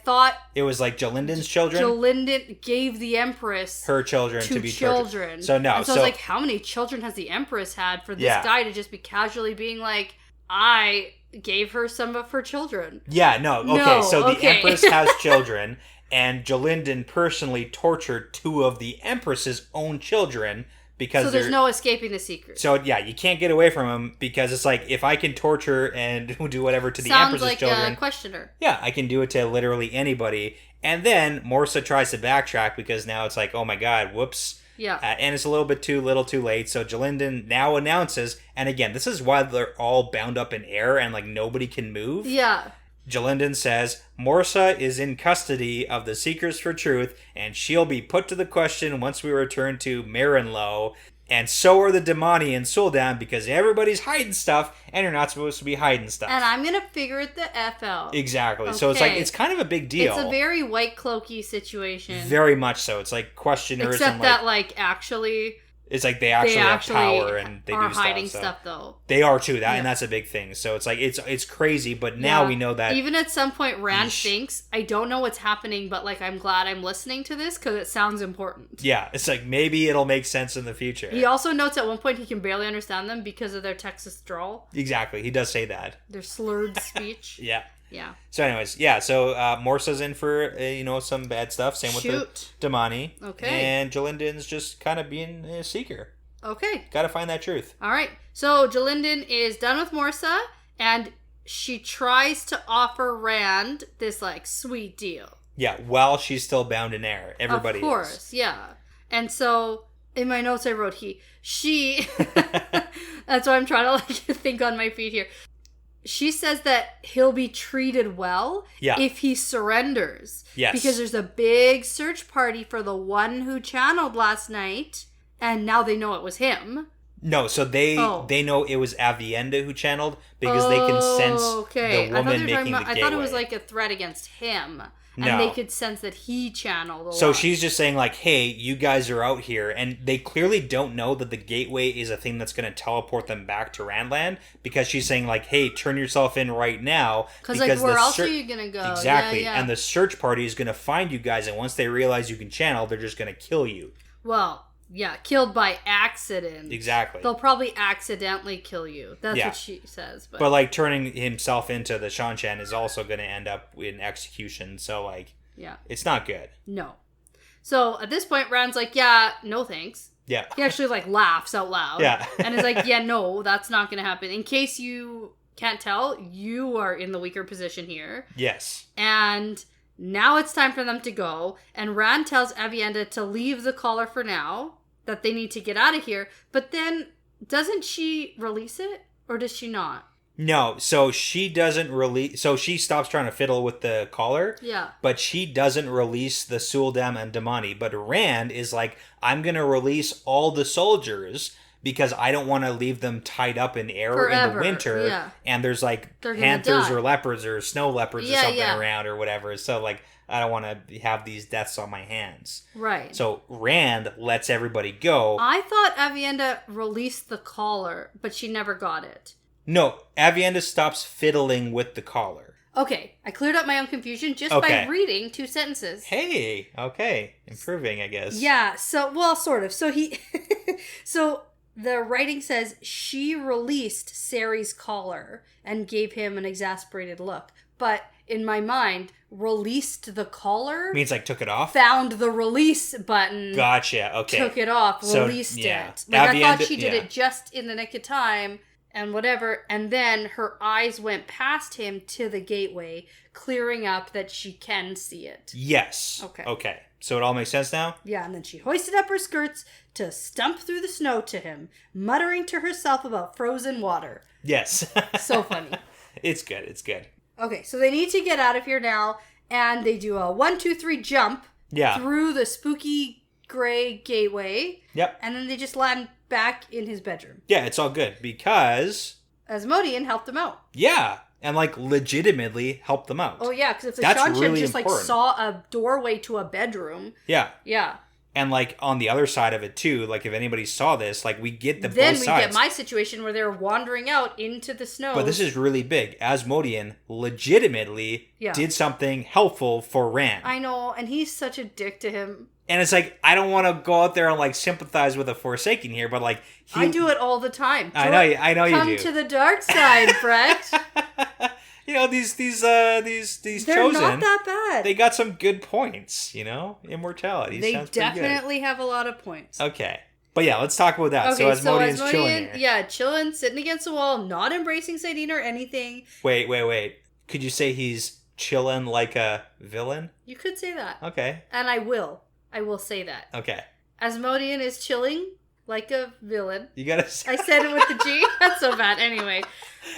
thought... It was like Jalindon's children? Jalindon gave the Empress... her children to be tortured. So no. And so I was like, how many children has the Empress had for this guy to just be casually being like, I gave her some of her children? Yeah, no. Okay, the Empress has children, and Jalindon personally tortured 2 of the Empress's own children because there's no escaping the secret. So yeah, you can't get away from him because it's like, if I can torture and do whatever to the Empress's children... Sounds like a questioner. Yeah, I can do it to literally anybody. And then Morrisette tries to backtrack because now it's like, oh my god, whoops. Yeah. And it's a little bit too late. So Jalindon now announces, and again, this is why they're all bound up in air and like nobody can move. Yeah. Jalindon says, Morrisette is in custody of the Seekers for Truth, and she'll be put to the question once we return to Marinlow. And so are the Damani and Suldam because everybody's hiding stuff, and you're not supposed to be hiding stuff. And I'm going to figure it the F out. Exactly. Okay. So it's like, it's kind of a big deal. It's a very White Cloaky situation. Very much so. It's like questioners. Except and that, like, actually... It's like they actually have power and they are do hiding stuff. stuff though. They are too, and that's a big thing. So it's like it's crazy, but now we know that even at some point Rand thinks, I don't know what's happening, but like I'm glad I'm listening to this because it sounds important. Yeah, it's like maybe it'll make sense in the future. He also notes at one point he can barely understand them because of their Texas drawl. Exactly, he does say that. Their slurred speech. Yeah. Yeah. So anyways, so Morsa's in for, some bad stuff. Same with the Damani. Okay. And Jalindon's just kind of being a seeker. Okay. Gotta find that truth. All right. So Jalindon is done with Morrisette, and she tries to offer Rand this, like, sweet deal. Yeah, while she's still bound in air. Everybody is. Of course, yeah. And so, in my notes I wrote she. That's why I'm trying to, like, think on my feet here. she says that he'll be treated well if he surrenders. Yes. Because there's a big search party for the one who channeled last night, and now they know it was him. No, so they know it was Avienda who channeled because they can sense the woman making the gateway. I thought it was like a threat against him. And they could sense that he channeled a lot. So she's just saying like, hey, you guys are out here. And they clearly don't know that the gateway is a thing that's going to teleport them back to Randland. Because she's saying like, hey, turn yourself in right now. Because like, where else are you going to go? Exactly. Yeah. And the search party is going to find you guys. And once they realize you can channel, they're just going to kill you. Well, yeah, killed by accident. Exactly. They'll probably accidentally kill you. That's what she says. But like turning himself into the Shanshan is also going to end up in execution. So like, it's not good. No. So at this point, Rand's like, yeah, no thanks. Yeah. He actually like laughs out loud. Yeah. And is like, yeah, no, that's not going to happen. In case you can't tell, you are in the weaker position here. Yes. And now it's time for them to go. And Rand tells Avienda to leave the collar for now. That they need to get out of here. But then, doesn't she release it? Or does she not? No, so she doesn't release... So she stops trying to fiddle with the collar. Yeah. But she doesn't release the Suldam and Damani. But Rand is like, I'm going to release all the soldiers because I don't want to leave them tied up in air forever. In the winter. Yeah. And there's like They're panthers die. Or leopards or snow leopards or something around or whatever. So like... I don't want to have these deaths on my hands. Right. So Rand lets everybody go. I thought Avienda released the collar, but she never got it. No, Avienda stops fiddling with the collar. Okay, I cleared up my own confusion just by reading 2 sentences. Hey, okay. Improving, I guess. Yeah, so, well, sort of. So so the writing says she released Ceri's collar and gave him an exasperated look. But in my mind, released the collar means like took it off? Found the release button. Gotcha, okay. Took it off, released it. Like I thought she did it just in the nick of time and whatever. And then her eyes went past him to the gateway, clearing up that she can see it. Yes. Okay. So it all makes sense now? Yeah, and then she hoisted up her skirts to stump through the snow to him, muttering to herself about frozen water. Yes. So funny. It's good. It's good. Okay, so they need to get out of here now, and they do a 1, 2, 3 jump through the spooky gray gateway. Yep. And then they just land back in his bedroom. Yeah, it's all good because Asmodean helped them out. Yeah, and like legitimately helped them out. Oh yeah, because if the Shanshan really just important. Like saw a doorway to a bedroom. Yeah. Yeah. And, like, on the other side of it, too, like, if anybody saw this, like, we get the both sides. Then we get my situation where they're wandering out into the snow. But this is really big. Asmodean legitimately did something helpful for Rand. I know, and he's such a dick to him. And it's like, I don't want to go out there and, like, sympathize with a Forsaken here, but, like... I do it all the time. I know you do. Come to the dark side, Brett. You know, these They're chosen. They're not that bad. They got some good points, you know? Immortality sounds pretty good. They definitely have a lot of points. Okay. But yeah, let's talk about that. Okay, so Asmodean's chilling here. Yeah, chilling, sitting against the wall, not embracing Saidin or anything. Wait. Could you say he's chilling like a villain? You could say that. Okay. And I will. I will say that. Okay. Asmodean is chilling like a villain. You gotta say... I said it with the G. That's so bad. Anyway.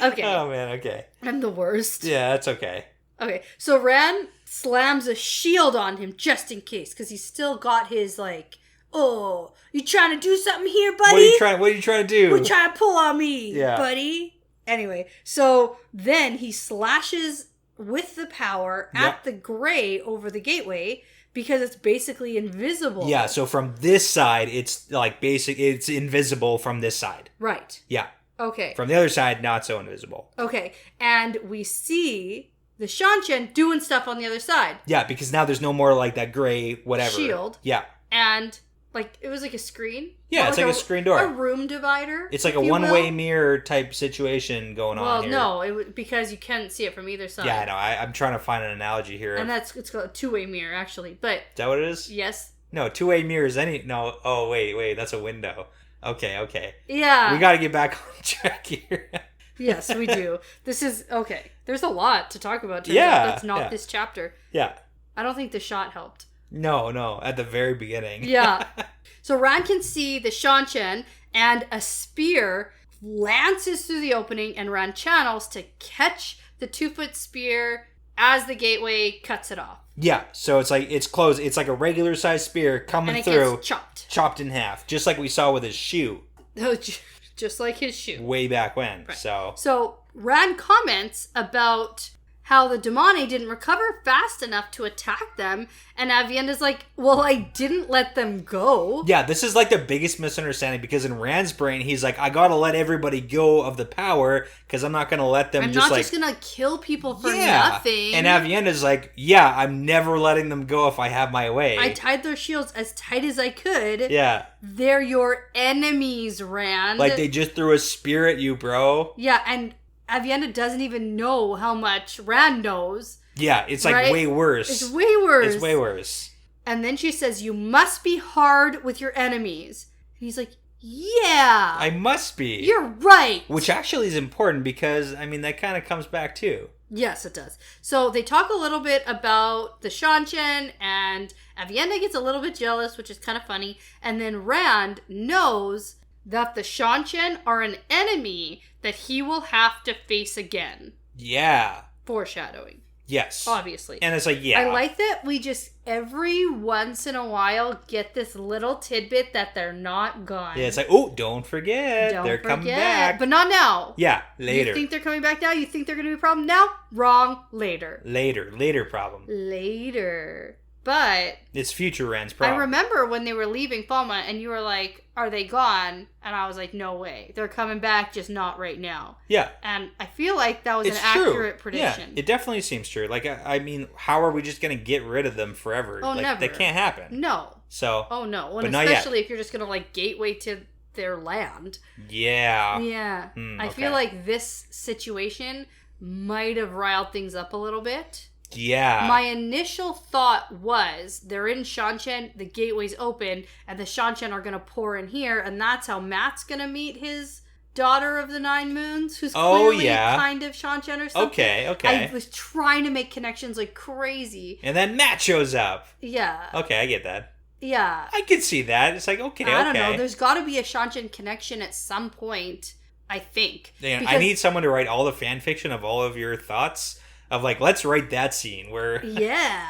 Okay. Oh, man. Okay. I'm the worst. Yeah, that's okay. Okay. So Rand slams a shield on him just in case. Because he's still got his, like... Oh, you trying to do something here, buddy? What are you trying to do? What you trying to pull on me, buddy? Anyway. So then he slashes with the power at the gray over the gateway... Because it's basically invisible. Yeah, so from this side, it's like it's invisible from this side. Right. Yeah. Okay. From the other side, not so invisible. Okay. And we see the Shanshan doing stuff on the other side. Yeah, because now there's no more like that gray whatever. Shield. Yeah. And like it was like a screen. Yeah, it's like a screen door. A room divider. It's like a one-way mirror type situation going on here. Well, no, because you can't see it from either side. Yeah, I know. I'm trying to find an analogy here. And it's got a two-way mirror, actually. But is that what it is? Yes. No, two-way mirrors. No. Oh, wait. That's a window. Okay. Yeah. We got to get back on track here. Yes, we do. This is okay. There's a lot to talk about. Yeah. That's not this chapter. Yeah. I don't think the shot helped. No. At the very beginning. Yeah. So Rand can see the Shanshan and a spear lances through the opening and Rand channels to catch the 2-foot spear as the gateway cuts it off. Yeah, so it's closed. It's like a regular sized spear coming and it through, gets chopped in half, just like we saw with his shoe. Just like his shoe. Way back when. Right. So Rand comments about how the Damane didn't recover fast enough to attack them, and Avienda's like, well, I didn't let them go. Yeah, this is like the biggest misunderstanding, because in Rand's brain, he's like, I gotta let everybody go of the power, because I'm not gonna let them I'm just not like... just gonna kill people for nothing. And Avienda's like, yeah, I'm never letting them go if I have my way. I tied their shields as tight as I could. Yeah. They're your enemies, Rand. Like, they just threw a spear at you, bro. Yeah, and Avienda doesn't even know how much Rand knows. Yeah, it's like way worse. It's way worse. It's way worse. And then she says, you must be hard with your enemies. And he's like, yeah. I must be. You're right. Which actually is important because, I mean, that kind of comes back too. Yes, it does. So they talk a little bit about the Shanshan, and Avienda gets a little bit jealous, which is kind of funny. And then Rand knows that the Shanshan are an enemy that he will have to face again. Yeah. Foreshadowing. Yes. Obviously. And it's like, yeah. I like that we just every once in a while get this little tidbit that they're not gone. Yeah, it's like, oh, don't forget. They're coming back. But not now. Yeah, later. You think they're coming back now? You think they're going to be a problem now? Wrong. Later. Later problem. Later. But it's future Rand's problem. I remember when they were leaving Falma and you were like, are they gone? And I was like, no way. They're coming back, just not right now. Yeah. And I feel like that was it's an true. Accurate prediction. Yeah, it definitely seems true. Like, I mean, how are we just going to get rid of them forever? Oh, like, never. That can't happen. No. So. Oh, no. But especially if you're just going to, like, gateway to their land. Yeah. Yeah. I feel like this situation might have riled things up a little bit. Yeah. My initial thought was they're in Shanshan, the gateway's open, and the Shanshan are going to pour in here, and that's how Matt's going to meet his daughter of the 9 moons, who's clearly kind of Shanshan or something. Okay. I was trying to make connections like crazy. And then Matt shows up. Yeah. Okay, I get that. Yeah. I can see that. It's like, okay. I don't know. There's got to be a Shanshan connection at some point, I think. Yeah, I need someone to write all the fan fiction of all of your thoughts. Of like, let's write that scene where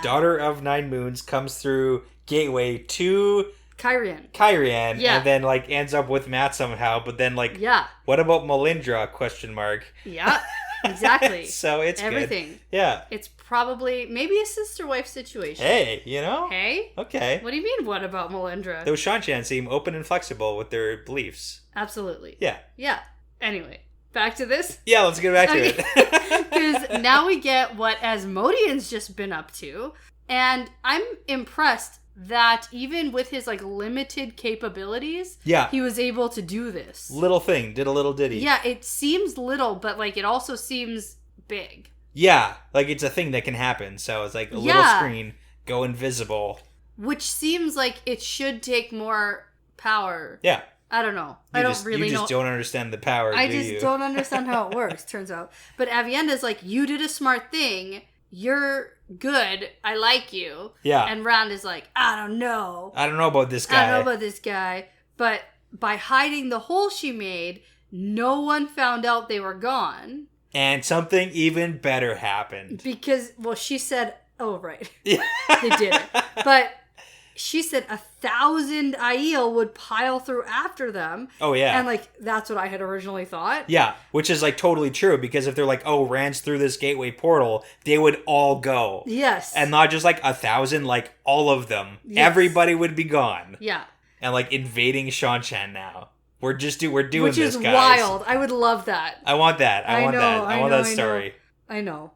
Daughter of 9 Moons comes through Gateway to Kyrian. And then like ends up with Matt somehow, but then like, what about Melindra? ? Yeah, exactly. So it's everything. Good. Yeah. It's probably maybe a sister-wife situation. Hey, you know? Hey? Okay. What do you mean, what about Melindra? Those Shanshan seem open and flexible with their beliefs. Absolutely. Yeah. Yeah. Anyway. Back to this? Yeah, let's get back to it. Because now we get what Asmodean's just been up to. And I'm impressed that even with his like limited capabilities, he was able to do this. Little thing, did a little ditty. Yeah, it seems little, but like it also seems big. Yeah, like it's a thing that can happen. So it's like a little screen, go invisible. Which seems like it should take more power. Yeah. I don't know. I don't really know. You just don't understand the power, I just don't understand how it works, turns out. But Avienda's like, you did a smart thing. You're good. I like you. Yeah. And Rand is like, I don't know. I don't know about this guy. But by hiding the hole she made, no one found out they were gone. And something even better happened. Because, well, she said, oh, right. They did it. But she said 1,000 Aiel would pile through after them. Oh, yeah. And, like, that's what I had originally thought. Yeah, which is, like, totally true. Because if they're like, oh, Rand's through this gateway portal, they would all go. Yes. And not just, like, 1,000, like, all of them. Yes. Everybody would be gone. Yeah. And, like, invading Shanshan now. We're doing this, guys. Which is wild. I would love that. I want that. I want that story. I know.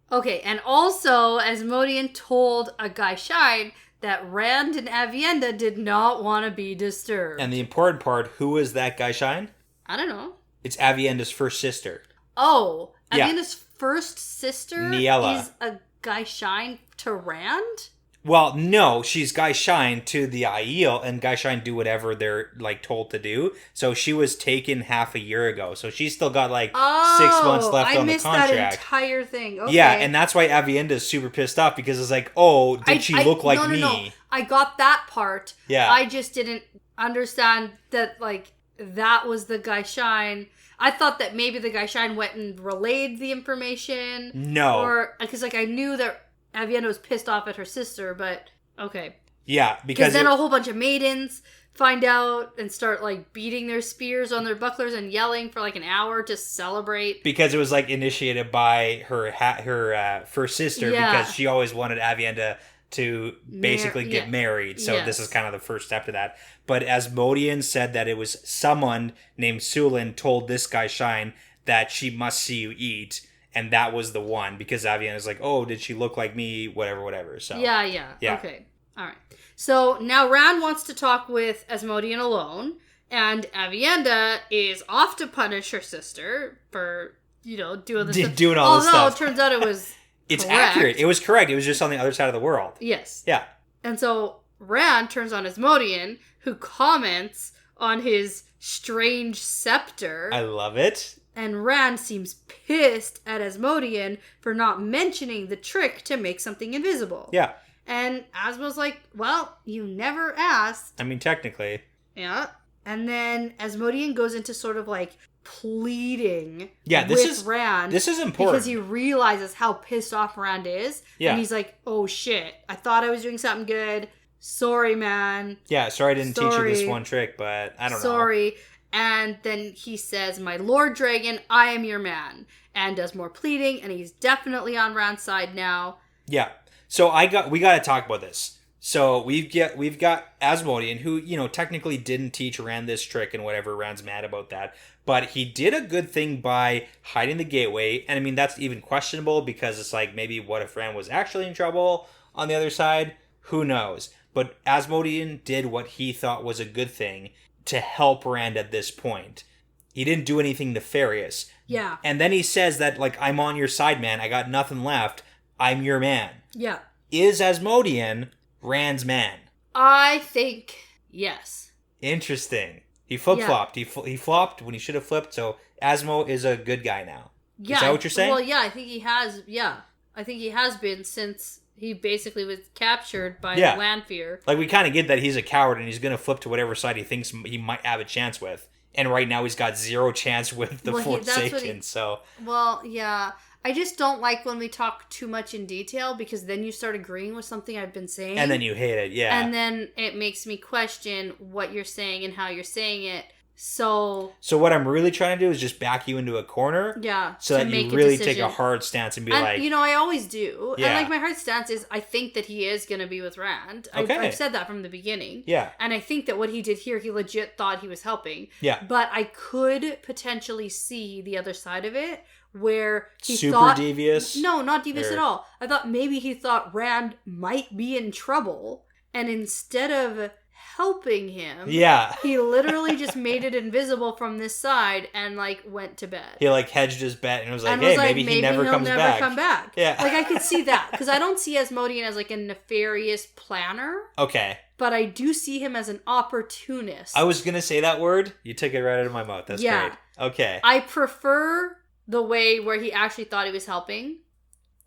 Okay, and also, Asmodean told a Guy Shine that Rand and Avienda did not want to be disturbed. And the important part, who is that Guy Shine? I don't know. It's Avienda's first sister. Oh, Avienda's first sister Niella. Is a Guy Shine to Rand? Well, no, she's Guy Shine to the Aiel, and Guy Shine do whatever they're, like, told to do. So she was taken half a year ago. So she's still got, like, 6 months left on the contract. I missed that entire thing. Okay. Yeah, and that's why Avienda's super pissed off, because it's like, oh, did she look like me? No. I got that part. Yeah. I just didn't understand that, like, that was the Guy Shine. I thought that maybe the Guy Shine went and relayed the information. No. Or, because, like, I knew that Aviendha was pissed off at her sister, but, okay. Yeah, because then a whole bunch of maidens find out and start, like, beating their spears on their bucklers and yelling for, like, an hour to celebrate. Because it was, like, initiated by her first sister, because she always wanted Aviendha to basically get married. So this is kind of the first step to that. But Asmodean said that it was someone named Sulin told this Guy Shine that she must see you eat. And that was the one, because Aviendha's like, oh, did she look like me? Whatever. So Yeah. Okay. All right. So now Rand wants to talk with Asmodean alone, and Aviendha is off to punish her sister for, doing this stuff. Doing all this stuff. Although it turns out it was It's correct. accurate. It was correct. It was just on the other side of the world. Yes. Yeah. And so Rand turns on Asmodean, who comments on his strange scepter. I love it. And Rand seems pissed at Asmodean for not mentioning the trick to make something invisible. Yeah. And Asmo's like, well, you never asked. I mean, technically. Yeah. And then Asmodean goes into sort of like pleading with Rand. This is important. Because he realizes how pissed off Rand is. Yeah. And he's like, oh shit, I thought I was doing something good. Sorry, man. Yeah, sorry I didn't teach you this one trick, but I don't know. Sorry. And then he says, my Lord Dragon, I am your man. And does more pleading, and he's definitely on Rand's side now. Yeah. So we got to talk about this. So we've got Asmodean, who, technically didn't teach Rand this trick and whatever. Rand's mad about that. But he did a good thing by hiding the gateway. And I mean, that's even questionable, because it's like, maybe what if Rand was actually in trouble on the other side? Who knows? But Asmodean did what he thought was a good thing to help Rand at this point. He didn't do anything nefarious. Yeah. And then he says that, like, I'm on your side, man. I got nothing left. I'm your man. Yeah. Is Asmodean Rand's man? I think yes. Interesting. He flip-flopped. He flopped when he should have flipped, so Asmo is a good guy now. Yeah. Is that what you're saying? Well, yeah, I think he has, I think he has been since he basically was captured by Lanfear. Like, we kind of get that he's a coward and he's going to flip to whatever side he thinks he might have a chance with. And right now he's got zero chance with the Forsaken, so... Well, yeah. I just don't like when we talk too much in detail, because then you start agreeing with something I've been saying. And then you hate it, yeah. And then it makes me question what you're saying and how you're saying it. So what I'm really trying to do is just back you into a corner. Yeah. So that you really take a hard stance and be like... I always do. Yeah. And, like, my hard stance is I think that he is going to be with Rand. Okay. I've said that from the beginning. Yeah. And I think that what he did here, he legit thought he was helping. Yeah. But I could potentially see the other side of it, where he Super devious? No, not devious at all. I thought maybe he thought Rand might be in trouble, and instead of helping him, he literally just made it invisible from this side and, like, went to bed. He, like, hedged his bet and was like, hey, maybe he never comes back. Come back. Yeah. Like, I could see that, because I don't see Asmodean as, like, a nefarious planner. Okay. But I do see him as an opportunist. I was going to say that word. You took it right out of my mouth. That's great. Okay. I prefer the way where he actually thought he was helping.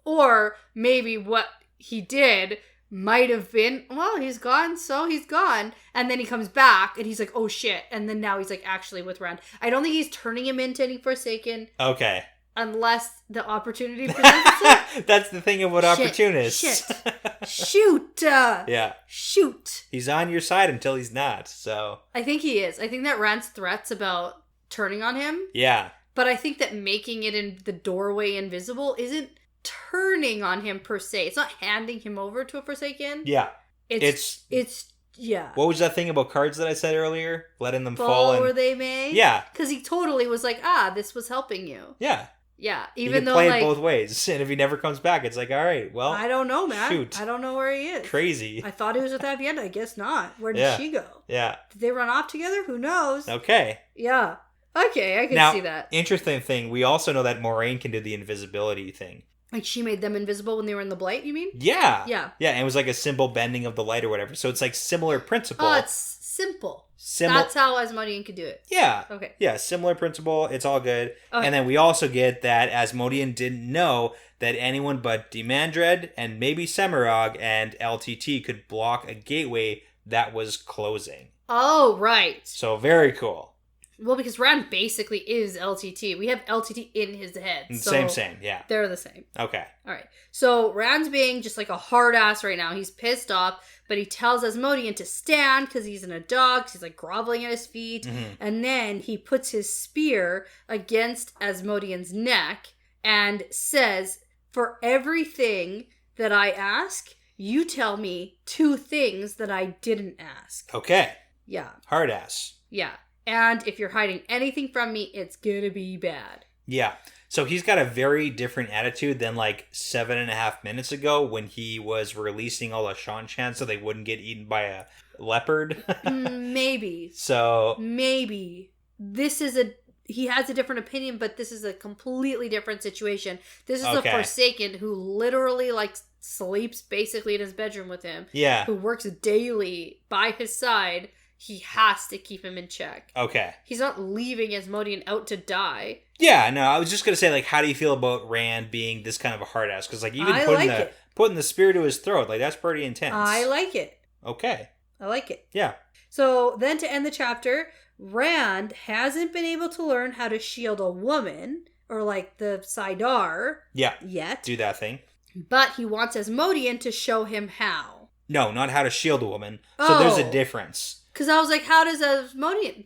Or maybe what he did might have been, well, he's gone, so he's gone. And then he comes back, and he's like, oh, shit. And then now he's, like, actually with Rand. I don't think he's turning him into any Forsaken. Okay. Unless the opportunity presents itself. That's the thing about opportunists. Shit. Shoot. Yeah. Shoot. He's on your side until he's not, so. I think he is. I think that Rand's threats about turning on him. Yeah. But I think that making it in the doorway invisible isn't turning on him per se. It's not handing him over to a Forsaken. Yeah. It's yeah. What was that thing about cards that I said earlier? Letting them fall where they may. Yeah. Because he totally was like, this was helping you. Yeah. Yeah. Even you can play it both ways. And if he never comes back, it's like, all right, well. I don't know, man. Shoot. I don't know where he is. Crazy. I thought he was with Aviendha. I guess not. Where did she go? Yeah. Did they run off together? Who knows? Okay. Yeah. Okay, I can see that. Interesting thing, we also know that Moraine can do the invisibility thing. Like, she made them invisible when they were in the Blight, you mean? Yeah. Yeah. Yeah, and it was like a simple bending of the light or whatever. So it's like similar principle. Oh, it's simple. That's how Asmodean could do it. Yeah. Okay. Yeah, similar principle. It's all good. Okay. And then we also get that Asmodean didn't know that anyone but Demandred and maybe Semirog and LTT could block a gateway that was closing. Oh, right. So very cool. Well, because Rand basically is LTT. We have LTT in his head. So Same, yeah. They're the same. Okay. All right. So Rand's being just like a hard ass right now. He's pissed off, but he tells Asmodean to stand because he's in a dog. He's like groveling at his feet. Mm-hmm. And then he puts his spear against Asmodean's neck and says, for everything that I ask, you tell me 2 things that I didn't ask. Okay. Yeah. Hard ass. Yeah. And if you're hiding anything from me, it's gonna be bad. Yeah. So he's got a very different attitude than like 7.5 minutes ago when he was releasing all the Shanchan so they wouldn't get eaten by a leopard. Maybe. So. Maybe. He has a different opinion, but this is a completely different situation. This is a Forsaken who literally like sleeps basically in his bedroom with him. Yeah. Who works daily by his side. He has to keep him in check. Okay. He's not leaving Asmodean out to die. Yeah, no, I was just going to say, like, how do you feel about Rand being this kind of a hard ass? Because, like, even putting the spear to his throat, like, that's pretty intense. I like it. Okay. I like it. Yeah. So, then to end the chapter, Rand hasn't been able to learn how to shield a woman, or, like, the Saidar. Yeah. Yet. Do that thing. But he wants Asmodean to show him how. No, not how to shield a woman. So there's a difference. Because I was like, how does Asmodean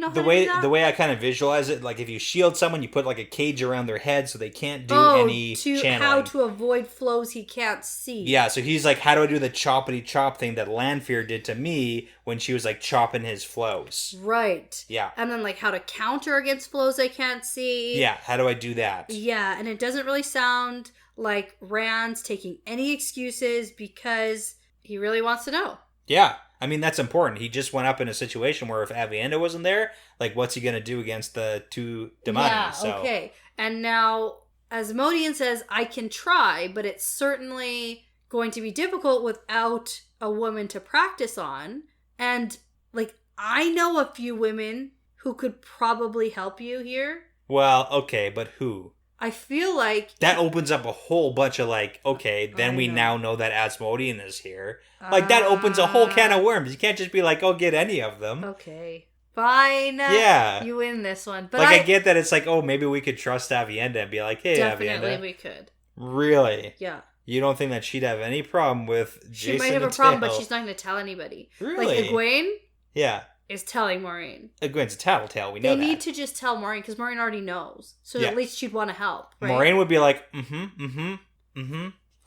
know how to do that? The way I kind of visualize it, like if you shield someone, you put like a cage around their head so they can't do any channeling. How to avoid flows he can't see. Yeah, so he's like, how do I do the choppity chop thing that Lanfear did to me when she was like chopping his flows? Right. Yeah. And then like how to counter against flows I can't see. Yeah, how do I do that? Yeah, and it doesn't really sound like Rand's taking any excuses because he really wants to know. Yeah. I mean, that's important. He just went up in a situation where if Avienda wasn't there, like, what's he going to do against the 2 Damani? Yeah, okay. And now, Asmodean says, I can try, but it's certainly going to be difficult without a woman to practice on. And, like, I know a few women who could probably help you here. Well, okay, but who? I feel like... That opens up a whole bunch of, like, okay, then we now know that Asmodean is here. Like, that opens a whole can of worms. You can't just be like, oh, get any of them. Okay. Fine. Yeah. You win this one. But like, I get that it's like, oh, maybe we could trust Avienda and be like, hey, definitely Avienda. we could. Really? Yeah. You don't think that she'd have any problem with Jason? She might have a problem, but she's not going to tell anybody. Really? Like, Egwene? Yeah. Is telling Maureen. Egwene's a tattletale, we know that. They need to just tell Maureen, because Maureen already knows. So at least she'd want to help, right? Maureen would be like,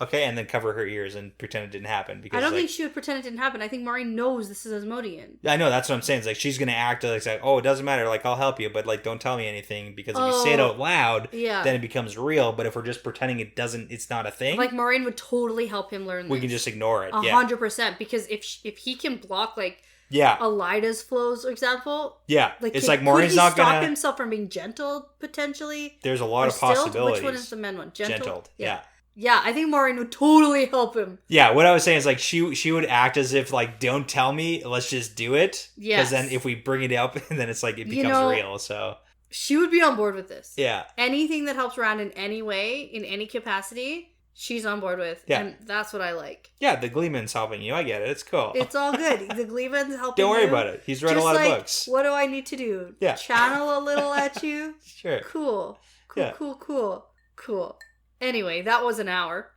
okay, and then cover her ears and pretend it didn't happen. Because I don't think she would pretend it didn't happen. I think Maureen knows this is Asmodean. I know, that's what I'm saying. It's like, she's going to act like, oh, it doesn't matter, like, I'll help you, but, like, don't tell me anything, because if you say it out loud, then it becomes real, but if we're just pretending it's not a thing. Like, Maureen would totally help him learn this. We can just ignore it, 100%, because if he can block, like, Elida's flows, for example. Yeah. Like, it's like Maureen's not going to stop himself from being gentled, potentially. There's a lot of possibilities. Which one is the men one? Gentled. Yeah. Yeah, I think Maureen would totally help him. Yeah, what I was saying is like she would act as if like, don't tell me, let's just do it. Yeah. Because then if we bring it up, then it's like it becomes real. So she would be on board with this. Yeah. Anything that helps Rand in any way, in any capacity, she's on board with. Yeah. And that's what I like. Yeah, the Gleeman's helping you. I get it. It's cool. It's all good. The Gleeman's helping you. Don't worry about it. He's read a lot of books. What do I need to do? Yeah. Channel a little at you? Sure. Cool. Cool. Anyway, that was an hour.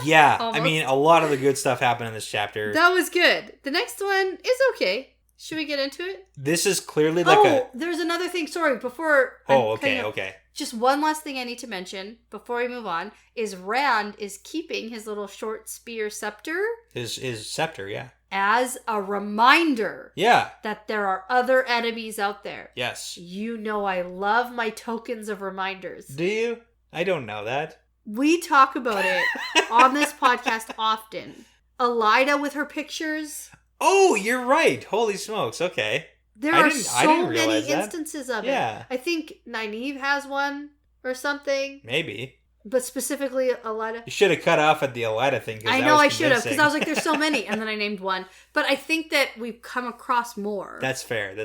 Yeah. I mean, a lot of the good stuff happened in this chapter. That was good. The next one is okay. Should we get into it? This is clearly like there's another thing. Sorry, before... okay. Just one last thing I need to mention before we move on is Rand is keeping his little short spear scepter. His scepter, yeah. As a reminder. Yeah. That there are other enemies out there. Yes. You know I love my tokens of reminders. Do you? I don't know that. We talk about it on this podcast often. Elida with her pictures. Oh, you're right. Holy smokes. Okay. There are so many instances of it. I think Nynaeve has one or something. Maybe. But specifically Elida. You should have cut off at the Elida thing. I know I should have, because I was like, there's so many. And then I named one. But I think that we've come across more. That's fair.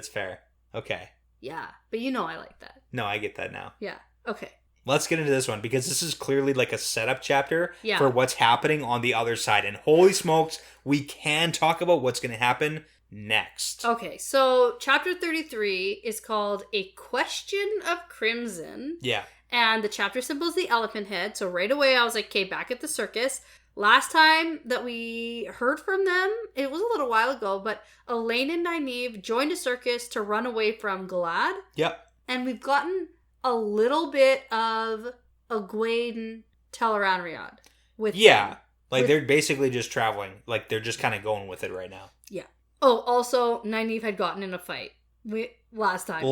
Okay. Yeah. But you know I like that. No, I get that now. Yeah. Okay. Let's get into this one, because this is clearly like a setup chapter for what's happening on the other side. And holy smokes, we can talk about what's going to happen next. Okay, so chapter 33 is called A Question of Crimson. Yeah. And the chapter symbol is the elephant head. So right away I was like, okay, back at the circus. Last time that we heard from them, it was a little while ago, but Elaine and Nynaeve joined a circus to run away from Galad. Yep. And we've gotten a little bit of Egwene Tel'aran'rhiod with them. Like they're basically just traveling. Like they're just kind of going with it right now. Yeah. Oh, also Nynaeve had gotten in a fight last time.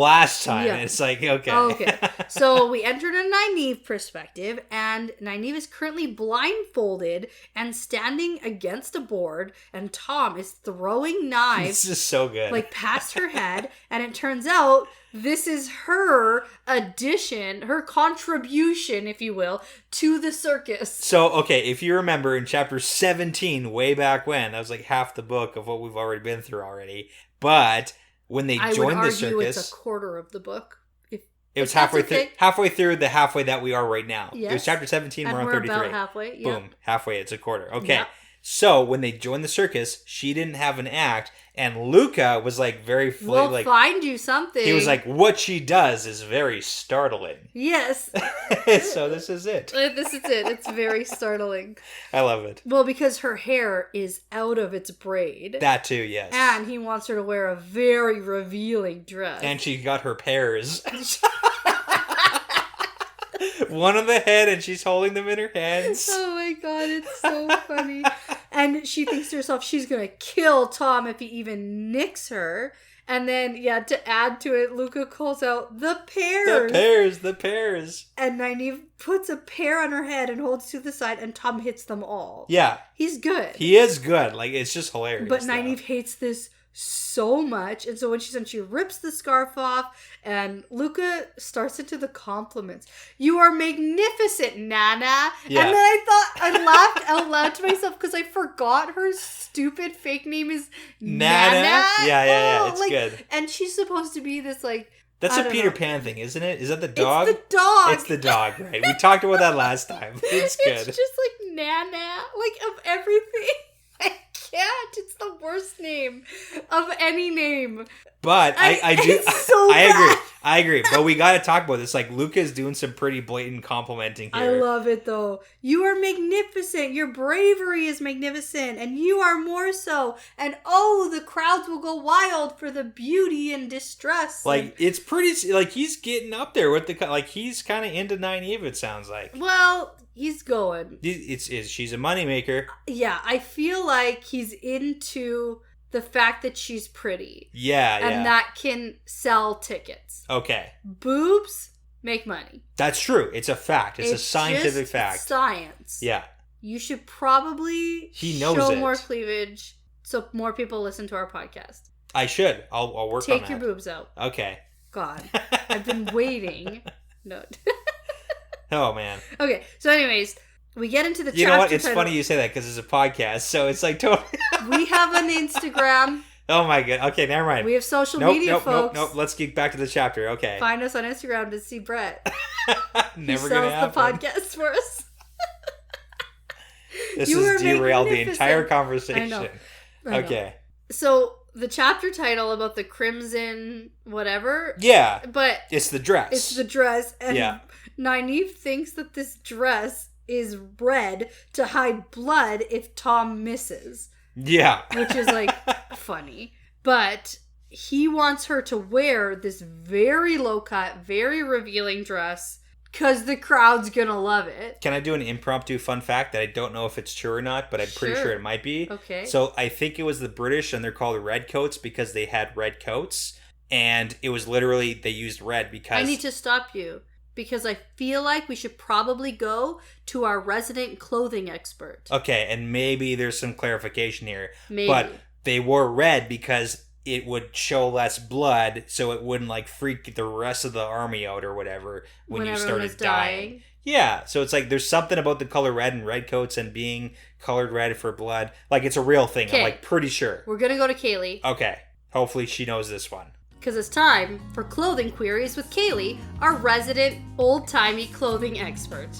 Yeah. It's like, okay. Okay. So we entered a Nynaeve perspective, and Nynaeve is currently blindfolded and standing against a board, and Tom is throwing knives. This is so good. Like past her head, and it turns out this is her addition, her contribution, if you will, to the circus. So, okay, if you remember in chapter 17, way back when, that was like half the book of what we've already been through already. But when they joined the circus, I would argue it's a quarter of the book. It was halfway through the halfway that we are right now. Yes. It was chapter 17, and we're on 33. About halfway. Yep. Boom, halfway, it's a quarter. Okay. Yep. So when they joined the circus, she didn't have an act, and Luca was like very we'll find you something. He was like, what she does is very startling. Yes. So this is it. This is it. It's very startling. I love it. Well, because her hair is out of its braid. That too, yes. And he wants her to wear a very revealing dress. And she got her pears. One on the head, and she's holding them in her hands. Oh my god, it's so funny. And she thinks to herself she's gonna kill Tom if he even nicks her. And then, yeah, to add to it, Luca calls out, the pears! The pears! And Nynaeve puts a pear on her head and holds to the side, and Tom hits them all. Yeah. He's good. He is good. Like, it's just hilarious. But Nynaeve hates this so much, and so when she's done, she rips the scarf off, and Luca starts into the compliments. You are magnificent, Nana. Yeah. And then I laughed out loud to myself because I forgot her stupid fake name is Nana. Yeah. It's good. And she's supposed to be this like. That's a Peter Pan thing, isn't it? Is that the dog? It's the dog. It's the dog, right? We talked about that last time. It's good. It's just like Nana, like of everything. I can't. It's the worst name of any name. But I do. It's so bad. I agree. But we got to talk about this. Like, Luca's doing some pretty blatant complimenting here. I love it, though. You are magnificent. Your bravery is magnificent. And you are more so. And oh, the crowds will go wild for the beauty and distress. Like, it's pretty. Like, he's getting up there with the. Like, he's kind of into Nynaeve, it sounds like. Well, he's going. She's a moneymaker. Yeah, I feel like he's into the fact that she's pretty. Yeah. And that can sell tickets. Okay. Boobs make money. That's true. It's a fact. It's a scientific fact. Science. Yeah. You should probably show more cleavage so more people listen to our podcast. I should. I'll work on that. Take your boobs out. Okay. God. I've been waiting. No. Oh, man. Okay. So anyways, we get into the chapter. You know what? It's title. funny you say that because it's a podcast, so it's like totally... We have an Instagram. Oh my god. Okay, never mind. We have social media, folks. Nope. Let's get back to the chapter. Okay. Find us on Instagram to see Brett. Never gonna happen. He sells the podcast for us. This has derailed the entire conversation. I know. Okay. So the chapter title about the crimson whatever. Yeah. But it's the dress. It's the dress. And Nynaeve thinks that this dress is red to hide blood if Tom misses. Yeah. Which is like funny. But he wants her to wear this very low cut, very revealing dress because the crowd's gonna love it. Can I do an impromptu fun fact that I don't know if it's true or not, but I'm pretty sure it might be? Okay. So I think it was the British and they're called redcoats because they had red coats. And it was literally, they used red because... I need to stop you. Because I feel like we should probably go to our resident clothing expert. Okay, and maybe there's some clarification here. Maybe. But they wore red because it would show less blood, so it wouldn't like freak the rest of the army out or whatever when you started dying. Yeah, so it's like there's something about the color red and red coats and being colored red for blood. Like it's a real thing. I'm like pretty sure. We're going to go to Kaylee. Okay. Hopefully she knows this one. Because it's time for Clothing Queries with Kaylee, our resident old-timey clothing expert.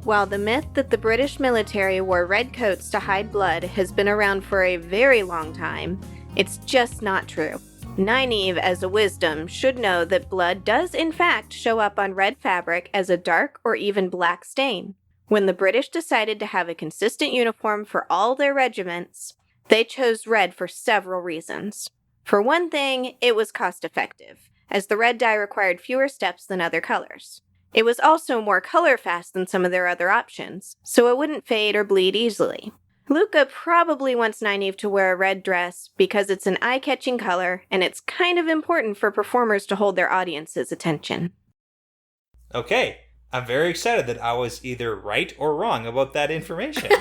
While the myth that the British military wore red coats to hide blood has been around for a very long time, It's just not true. Nynaeve, as a wisdom, should know that blood does in fact show up on red fabric as a dark or even black stain. When the British decided to have a consistent uniform for all their regiments, they chose red for several reasons. For one thing, it was cost-effective, as the red dye required fewer steps than other colors. It was also more color-fast than some of their other options, so it wouldn't fade or bleed easily. Luca probably wants Nynaeve to wear a red dress because it's an eye-catching color, and it's kind of important for performers to hold their audience's attention. Okay, I'm very excited that I was either right or wrong about that information.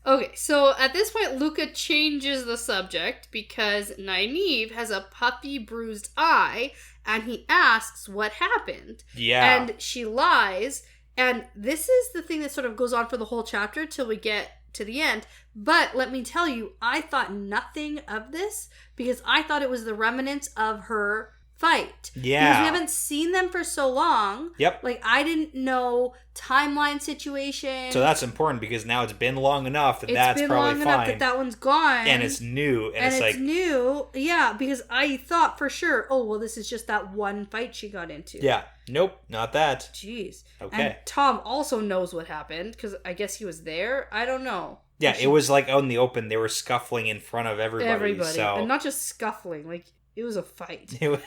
Okay, so at this point, Luca changes the subject because Nynaeve has a puffy, bruised eye, and he asks what happened. Yeah. And she lies, and this is the thing that sort of goes on for the whole chapter till we get to the end. But let me tell you, I thought nothing of this because I thought it was the remnants of her fight. Yeah. Because we haven't seen them for so long. Yep. Like, I didn't know timeline situation. So that's important because now it's been long enough that that's been probably long fine. enough that one's gone. And it's new. And it's like... new. Yeah, because I thought for sure, oh, well, this is just that one fight she got into. Yeah. Nope, not that. Jeez. Okay. And Tom also knows what happened because I guess he was there. I don't know. Yeah, it was like out in the open. They were scuffling in front of everybody. So... And not just scuffling, like... It was a fight. It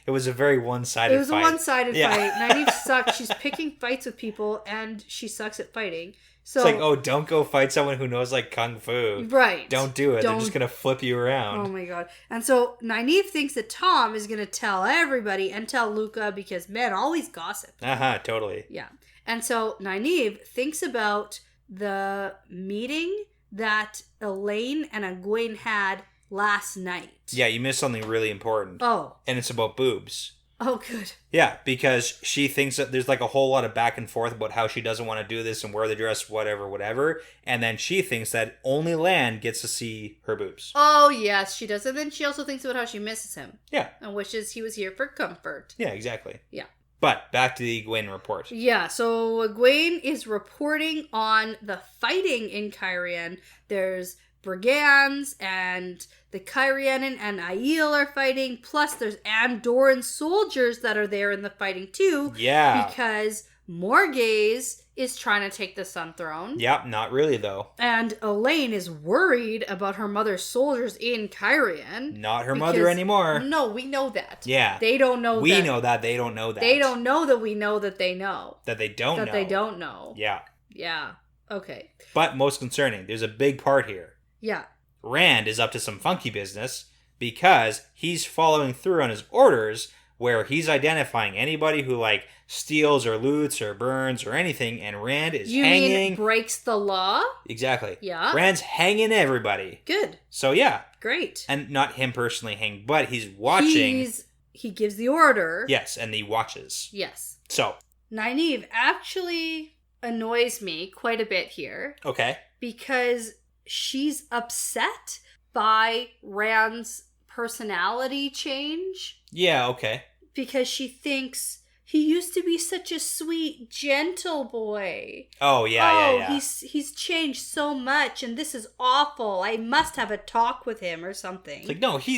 was a very one-sided fight. It was a one-sided Yeah. fight. Nynaeve sucks. She's picking fights with people, and she sucks at fighting. So it's like, oh, don't go fight someone who knows, like, kung fu. Right. Don't do it. They're just going to flip you around. Oh, my God. And so Nynaeve thinks that Tom is going to tell everybody and tell Luca because men always gossip. Uh-huh, totally. Yeah. And so Nynaeve thinks about the meeting that Elaine and Egwene had last night. Yeah, you missed something really important. Oh. And it's about boobs. Oh, good. Yeah, because she thinks that there's like a whole lot of back and forth about how she doesn't want to do this and wear the dress, whatever. And then she thinks that only Lan gets to see her boobs. Oh, yes, she does. And then she also thinks about how she misses him. Yeah. And wishes he was here for comfort. Yeah, exactly. Yeah. But back to the Egwene report. Yeah, so Egwene is reporting on the fighting in Cairhien. There's brigands and the Cairhienin and Aiel are fighting. Plus, there's Andorran soldiers that are there in the fighting too. Yeah. Because Morgaze is trying to take the Sun Throne. Yep, not really though. And Elaine is worried about her mother's soldiers in Cairhien. Not her mother anymore. No, we know that. Yeah. They don't know that. We know that. They don't know that. They don't know that we know that they know. That they don't know. That they don't know. Yeah. Yeah. Okay. But most concerning, there's a big part here. Yeah. Rand is up to some funky business because he's following through on his orders where he's identifying anybody who like steals or loots or burns or anything, and Rand is hanging. You mean breaks the law? Exactly. Yeah. Rand's hanging everybody. Good. So yeah. Great. And not him personally hanging, but he's watching. He gives the order. Yes, and he watches. Yes. So. Nynaeve actually annoys me quite a bit here. Okay. Because she's upset by Rand's personality change. Yeah, okay. Because she thinks he used to be such a sweet, gentle boy. Oh, yeah. He's changed so much, and this is awful. I must have a talk with him or something. It's like, no, he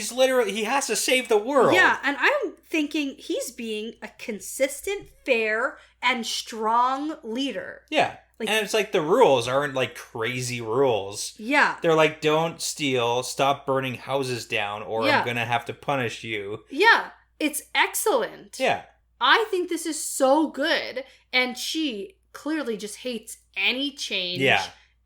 has to save the world. Yeah, and I'm thinking he's being a consistent, fair, and strong leader. Yeah. And it's like the rules aren't like crazy rules. Yeah. They're like, don't steal, stop burning houses down, or I'm going to have to punish you. Yeah. It's excellent. Yeah. I think this is so good. And she clearly just hates any change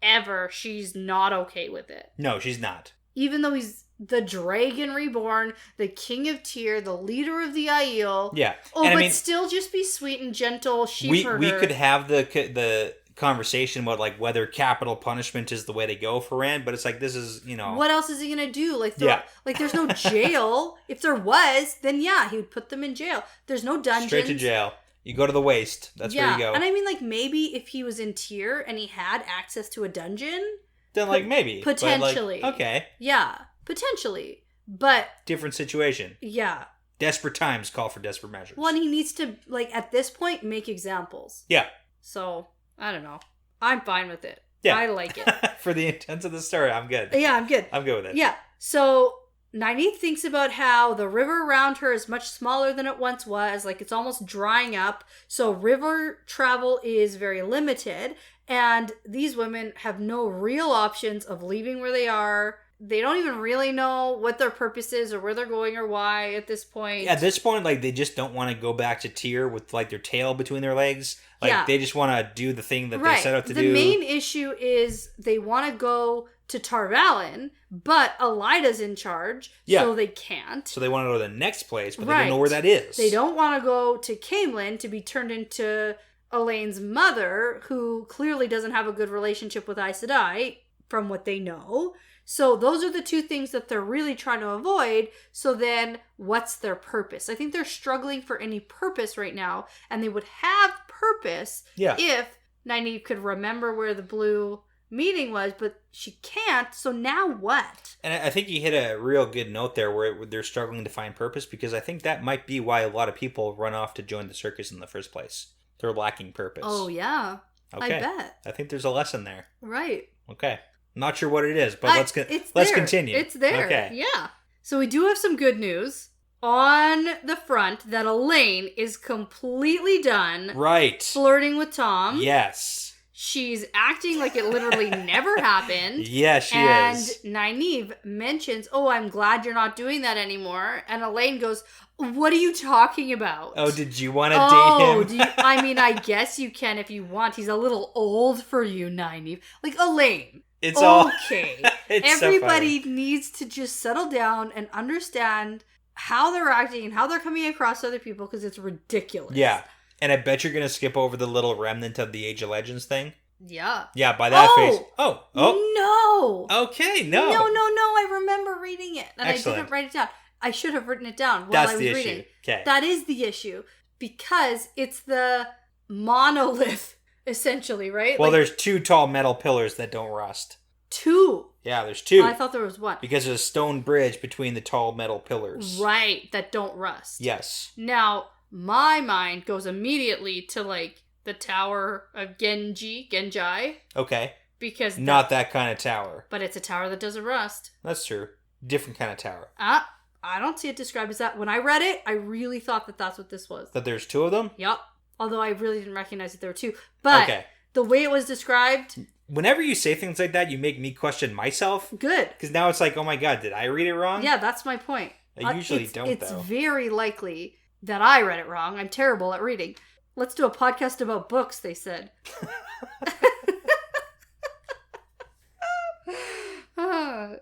ever. She's not okay with it. No, she's not. Even though he's the Dragon Reborn, the King of Tyr, the leader of the Aiel. Yeah. Oh, and but still just be sweet and gentle. We could have the conversation about like whether capital punishment is the way to go for Rand, but it's like, this is, what else is he gonna do? Like there's no jail. If there was, then he would put them in jail. There's no dungeons. Straight to jail. You go to the waste. That's where you go. And I mean, like, maybe if he was in Tyr and he had access to a dungeon, then like maybe potentially. Like, okay. Yeah, potentially. But different situation. Yeah. Desperate times call for desperate measures. Well, he needs to, like, at this point, make examples. Yeah. So I don't know. I'm fine with it. Yeah. I like it. For the intents of the story, I'm good. Yeah, I'm good. I'm good with it. Yeah. So Nynaeve thinks about how the river around her is much smaller than it once was. Like, it's almost drying up. So river travel is very limited. And these women have no real options of leaving where they are. They don't even really know what their purpose is or where they're going or why at this point. At this point, like, they just don't want to go back to Tyr with, like, their tail between their legs. Like, they just want to do the thing that they set out to do. The main issue is they want to go to Tarvalin, but Elida's in charge, so they can't. So they want to go to the next place, but they don't know where that is. They don't want to go to Caemlyn to be turned into Elaine's mother, who clearly doesn't have a good relationship with Aes Sedai, from what they know. So those are the two things that they're really trying to avoid. So then what's their purpose? I think they're struggling for any purpose right now, and they would have purpose if Nynaeve could remember where the blue meeting was, but she can't. So now what? And I think you hit a real good note there where they're struggling to find purpose, because I think that might be why a lot of people run off to join the circus in the first place. They're lacking purpose. Oh, yeah. Okay. I bet. I think there's a lesson there. Right. Okay. Not sure what it is, but let's continue. It's there. Okay. Yeah. So we do have some good news on the front that Elaine is completely done. Right. Flirting with Tom. Yes. She's acting like it literally never happened. Yeah, she is. And Nynaeve mentions, "Oh, I'm glad you're not doing that anymore." And Elaine goes, "What are you talking about?" Oh, did you want to date him? I mean, I guess you can if you want. He's a little old for you, Nynaeve. Like, Elaine. It's all okay. It's Everybody so needs to just settle down and understand how they're acting and how they're coming across to other people, because it's ridiculous. Yeah. And I bet you're going to skip over the little remnant of the Age of Legends thing. Yeah. Yeah, by that face. Oh. No. Okay, no. No. I remember reading it. And Excellent. I didn't write it down. I should have written it down while That's I was the reading. issue. Okay. That is the issue. Because it's the monolith, essentially, right? Well, there's two tall metal pillars that don't rust. Two. Yeah, there's two. I thought there was one. Because there's a stone bridge between the tall metal pillars. Right, that don't rust. Yes. Now, my mind goes immediately to, like, the Tower of Genji. Okay. Because not that kind of tower. But it's a tower that doesn't rust. That's true. Different kind of tower. I don't see it described as that. When I read it, I really thought that that's what this was. That there's two of them? Yep. Although I really didn't recognize that there were two. But the way it was described... Whenever you say things like that, you make me question myself. Good. Because now it's like, oh my god, did I read it wrong? Yeah, that's my point. I usually don't, though. It's very likely that I read it wrong. I'm terrible at reading. Let's do a podcast about books, they said.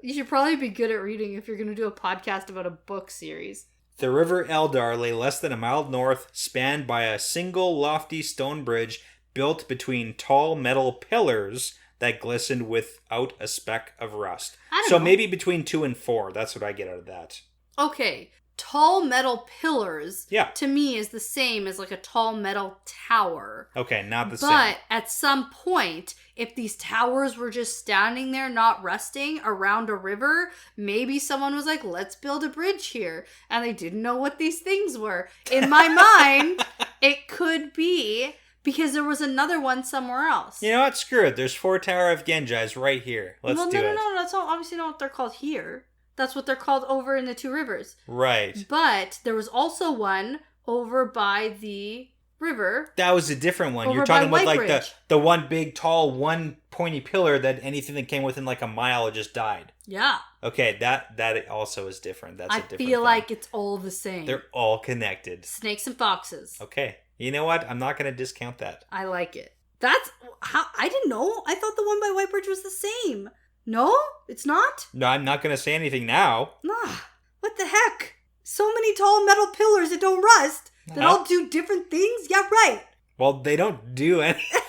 You should probably be good at reading if you're going to do a podcast about a book series. The River Eldar lay less than a mile north, spanned by a single lofty stone bridge built between tall metal pillars that glistened without a speck of rust. So maybe between 2 and 4. That's what I get out of that. Okay. Tall metal pillars, to me, is the same as like a tall metal tower. Okay, not the same. But at some point, if these towers were just standing there, not rusting, around a river, maybe someone was like, let's build a bridge here. And they didn't know what these things were. In my mind, it could be because there was another one somewhere else. You know what? Screw it. There's 4 Tower of Genjis right here. Let's do it. No. That's obviously not what they're called here. That's what they're called over in the Two Rivers. Right. But there was also one over by the river. That was a different one. You're talking about like the one big, tall, one pointy pillar that anything that came within like a mile just died. Yeah. Okay, that also is different. That's a different I feel thing. like it's all the same. They're all connected. Snakes and foxes. Okay. You know what? I'm not going to discount that. I like it. That's how I didn't know. I thought the one by White Bridge was the same. No, it's not? No, I'm not going to say anything now. Nah, what the heck? So many tall metal pillars that don't rust, that all do different things? Yeah, right. Well, they don't do anything.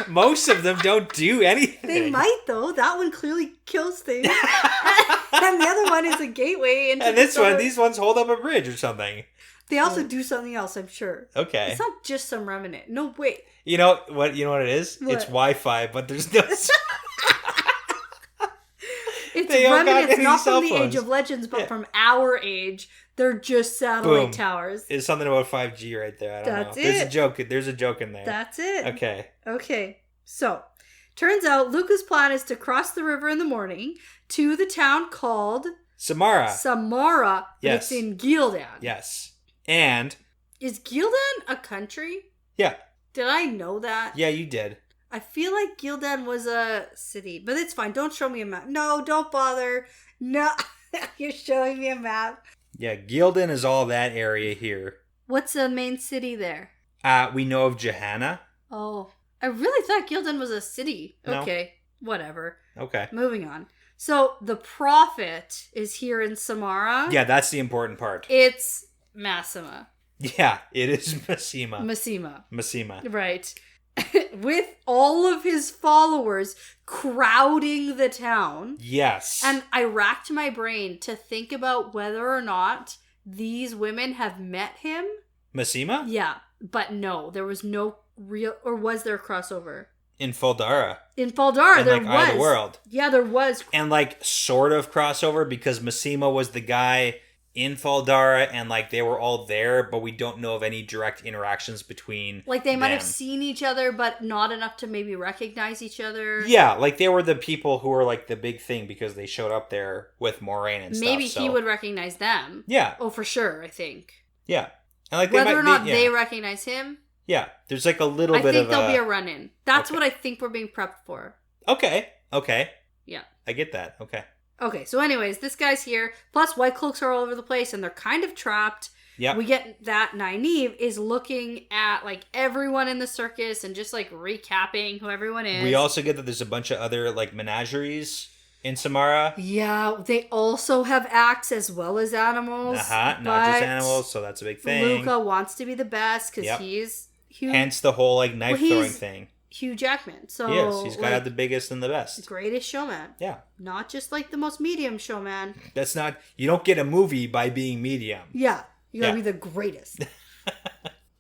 Most of them don't do anything. They might, though. That one clearly kills things. And the other one is a gateway into and these ones hold up a bridge or something. They also do something else, I'm sure. Okay. It's not just some remnant. No, wait. You know what it is? What? It's Wi-Fi, but there's no... It's remnants, not from the Age of Legends, but from our age. They're just satellite towers. It's something about 5G right there. I don't know. There's a joke in there. That's it. Okay. Okay. So, Turns out Luca's plan is to cross the river in the morning to the town called Samara. Samara. Yes. It's in Gildan. Yes. And... Is Gildan a country? Yeah. Did I know that? Yeah, you did. I feel like Gildan was a city, but it's fine. Don't show me a map. No, don't bother. No, you're showing me a map. Yeah, Gildan is all that area here. What's the main city there? We know of Johanna. Oh, I really thought Gildan was a city. No. Okay, whatever. Okay. Moving on. So the prophet is here in Samara. Yeah, that's the important part. It's Massima. Yeah, it is Massima. Massima. Right. With all of his followers crowding the town. Yes. And I racked my brain to think about whether or not these women have met him. Massima? Yeah, but no, there was no real, or was there a crossover? In Faldara. In Faldara, and there like was. Eye of the World. Yeah, there was. And like sort of crossover because Massima was the guy in Faldara and like they were all there, but we don't know of any direct interactions between like they might have them. seen each other, but not enough to maybe recognize each other. Yeah, like they were the people who were like the big thing because they showed up there with Moraine and stuff. Maybe he would recognize them. Yeah. Oh, for sure, I think. Yeah. And like whether or not they recognize him. Yeah, there's like a little bit of I think there'll be a run-in. That's okay. what I think we're being prepped for. Okay. Yeah. I get that. Okay, so anyways, this guy's here. Plus, white cloaks are all over the place, and they're kind of trapped. Yeah. We get that Nynaeve is looking at, like, everyone in the circus and just, like, recapping who everyone is. We also get that there's a bunch of other, like, menageries in Samara. Yeah, they also have acts as well as animals. Not just animals, so that's a big thing. Luca wants to be the best because he's Hugh. Hence the whole, like, knife-throwing thing. Hugh Jackman. So yes, he's got to have the biggest and the best. Greatest showman. Yeah. Not just like the most medium showman. That's not, you don't get a movie by being medium. Yeah. You gotta be the greatest.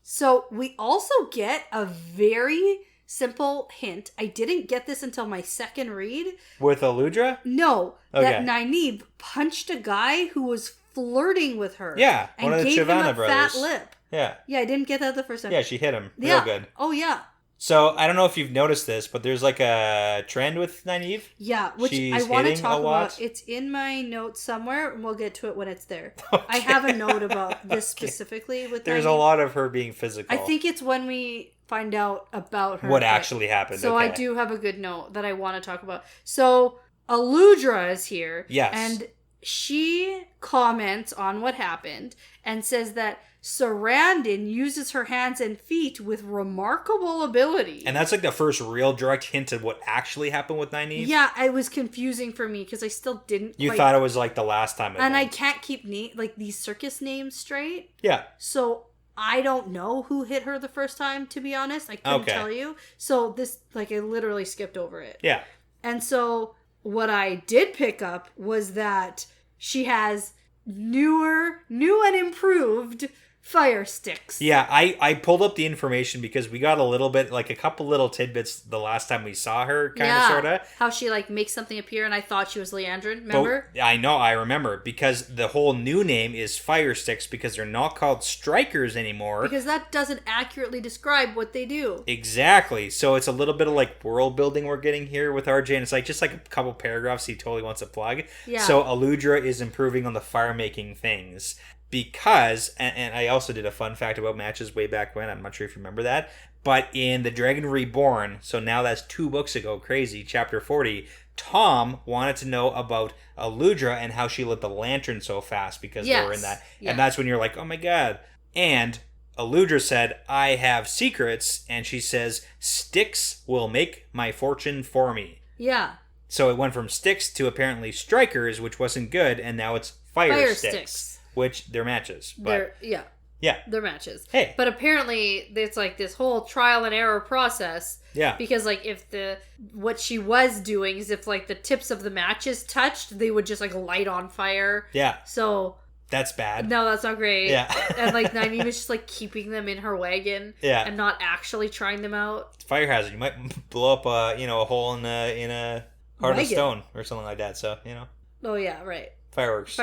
So we also get a very simple hint. I didn't get this until my second read. With Aludra? No. Okay. That Nynaeve punched a guy who was flirting with her. Yeah. And one of the gave him a brothers. fat lip. Yeah. Yeah, I didn't get that the first time. Yeah, she hit him. Real good. Oh, yeah. So, I don't know if you've noticed this, but there's like a trend with Nynaeve. Yeah, which I want to talk about. It's in my notes somewhere, and we'll get to it when it's there. Okay. I have a note about this specifically with There's Nynaeve. a lot of her being physical. I think it's when we find out about her. What actually happened. So I do have a good note that I want to talk about. So, Aludra is here. Yes. And she comments on what happened and says that Sarandon uses her hands and feet with remarkable ability. And that's like the first real direct hint of what actually happened with Nynaeve? Yeah, it was confusing for me because I still didn't You thought it was like the last time. And I can't keep like these circus names straight. Yeah. So I don't know who hit her the first time, to be honest. I couldn't tell you. So this, like, I literally skipped over it. Yeah. And so what I did pick up was that she has new and improved fire sticks. Yeah, I pulled up the information because we got a little bit, like a couple little tidbits the last time we saw her, kind of, sort of. How she, like, makes something appear, and I thought she was Leandrin, remember? But I remember, because the whole new name is fire sticks because they're not called strikers anymore. Because that doesn't accurately describe what they do. Exactly. So it's a little bit of, like, world building we're getting here with RJ, and it's, like, just, like, a couple paragraphs he totally wants to plug. Yeah. So Aludra is improving on the fire-making things. Because, and I also did a fun fact about matches way back when, I'm not sure if you remember that, but in The Dragon Reborn, so now that's 2 books ago, crazy, chapter 40, Tom wanted to know about Aludra and how she lit the lantern so fast because they were in that. Yeah. And that's when you're like, oh my god. And Aludra said, I have secrets, and she says, sticks will make my fortune for me. Yeah. So it went from sticks to apparently strikers, which wasn't good, and now it's fire sticks. Which they're matches. But they're matches. Hey. But apparently it's like this whole trial and error process. Yeah. Because like if what she was doing is if like the tips of the matches touched, they would just like light on fire. Yeah. So that's bad. No, that's not great. Yeah. And like Nynaeve is just like keeping them in her wagon. Yeah. And not actually trying them out. It's fire hazard. You might blow up a hole in a heart of stone or something like that. So, Oh yeah, right. Fireworks.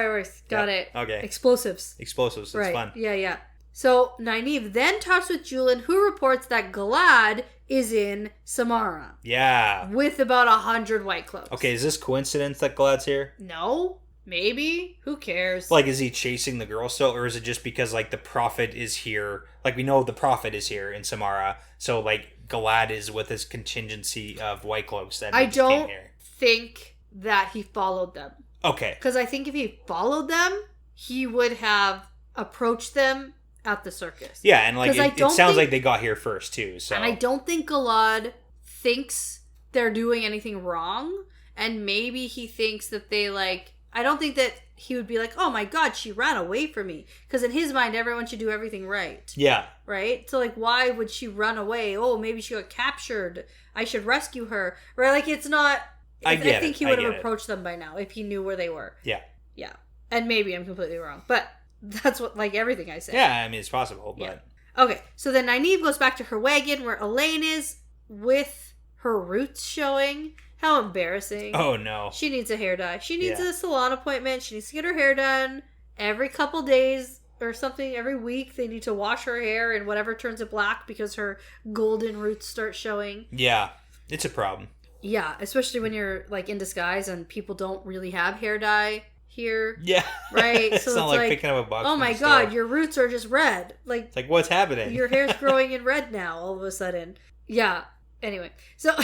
Got it. Okay. Explosives. It's fun. Yeah. So Nynaeve then talks with Julian, who reports that Galad is in Samara. Yeah. With about 100 white cloaks. Okay, is this coincidence that Glad's here? No. Maybe. Who cares? Like, is he chasing the girl still? Or is it just because, like, the prophet is here? Like, we know the prophet is here in Samara. So, like, Glad is with his contingency of white cloaks that I just came don't here. think that he followed them. Okay. Because I think if he followed them, he would have approached them at the circus. Yeah, and, like, it sounds like they got here first, too. So. And I don't think Galad thinks they're doing anything wrong. And maybe he thinks that they, like... I don't think that he would be like, oh my god, she ran away from me. Because in his mind, everyone should do everything right. Yeah. Right? So, like, why would she run away? Oh, maybe she got captured. I should rescue her. Right? Like, it's not... I think he would have approached them by now if he knew where they were. Yeah. Yeah. And maybe I'm completely wrong. But that's what, like, everything I say. Yeah, I mean, it's possible, but... Yeah. Okay, so then Nynaeve goes back to her wagon where Elaine is with her roots showing. How embarrassing. Oh, no. She needs a hair dye. She needs a salon appointment. She needs to get her hair done every couple days or something. Every week they need to wash her hair and whatever turns it black because her golden roots start showing. Yeah, it's a problem. Yeah, especially when you're, like, in disguise and people don't really have hair dye here. Yeah. Right? It's So not like picking up a box. Oh my god, your roots are just red. Like, it's like, what's happening? Your hair's growing in red now all of a sudden. Yeah. Anyway, so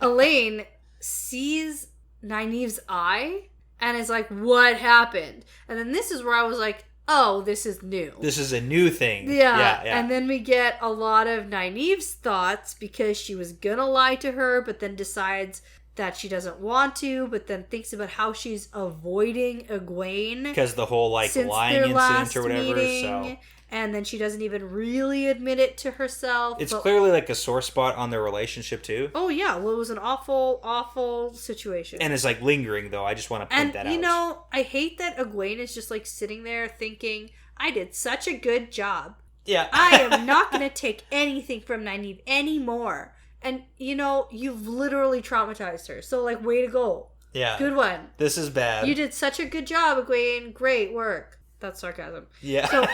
Elaine sees Nynaeve's eye and is like, what happened? And then this is where I was like, oh, this is new. This is a new thing. Yeah. And then we get a lot of Nynaeve's thoughts because she was gonna lie to her, but then decides that she doesn't want to, but then thinks about how she's avoiding Egwene. Because the whole, like, lying incident or whatever. Meeting, so. And then she doesn't even really admit it to herself. It's clearly, like, a sore spot on their relationship, too. Oh, yeah. Well, it was an awful, awful situation. And it's, like, lingering, though. I just want to point that out. And, you know, I hate that Egwene is just, like, sitting there thinking, I did such a good job. Yeah. I am not going to take anything from Nynaeve anymore. And, you know, you've literally traumatized her. So, like, way to go. Yeah. Good one. This is bad. You did such a good job, Egwene. Great work. That's sarcasm. Yeah. So,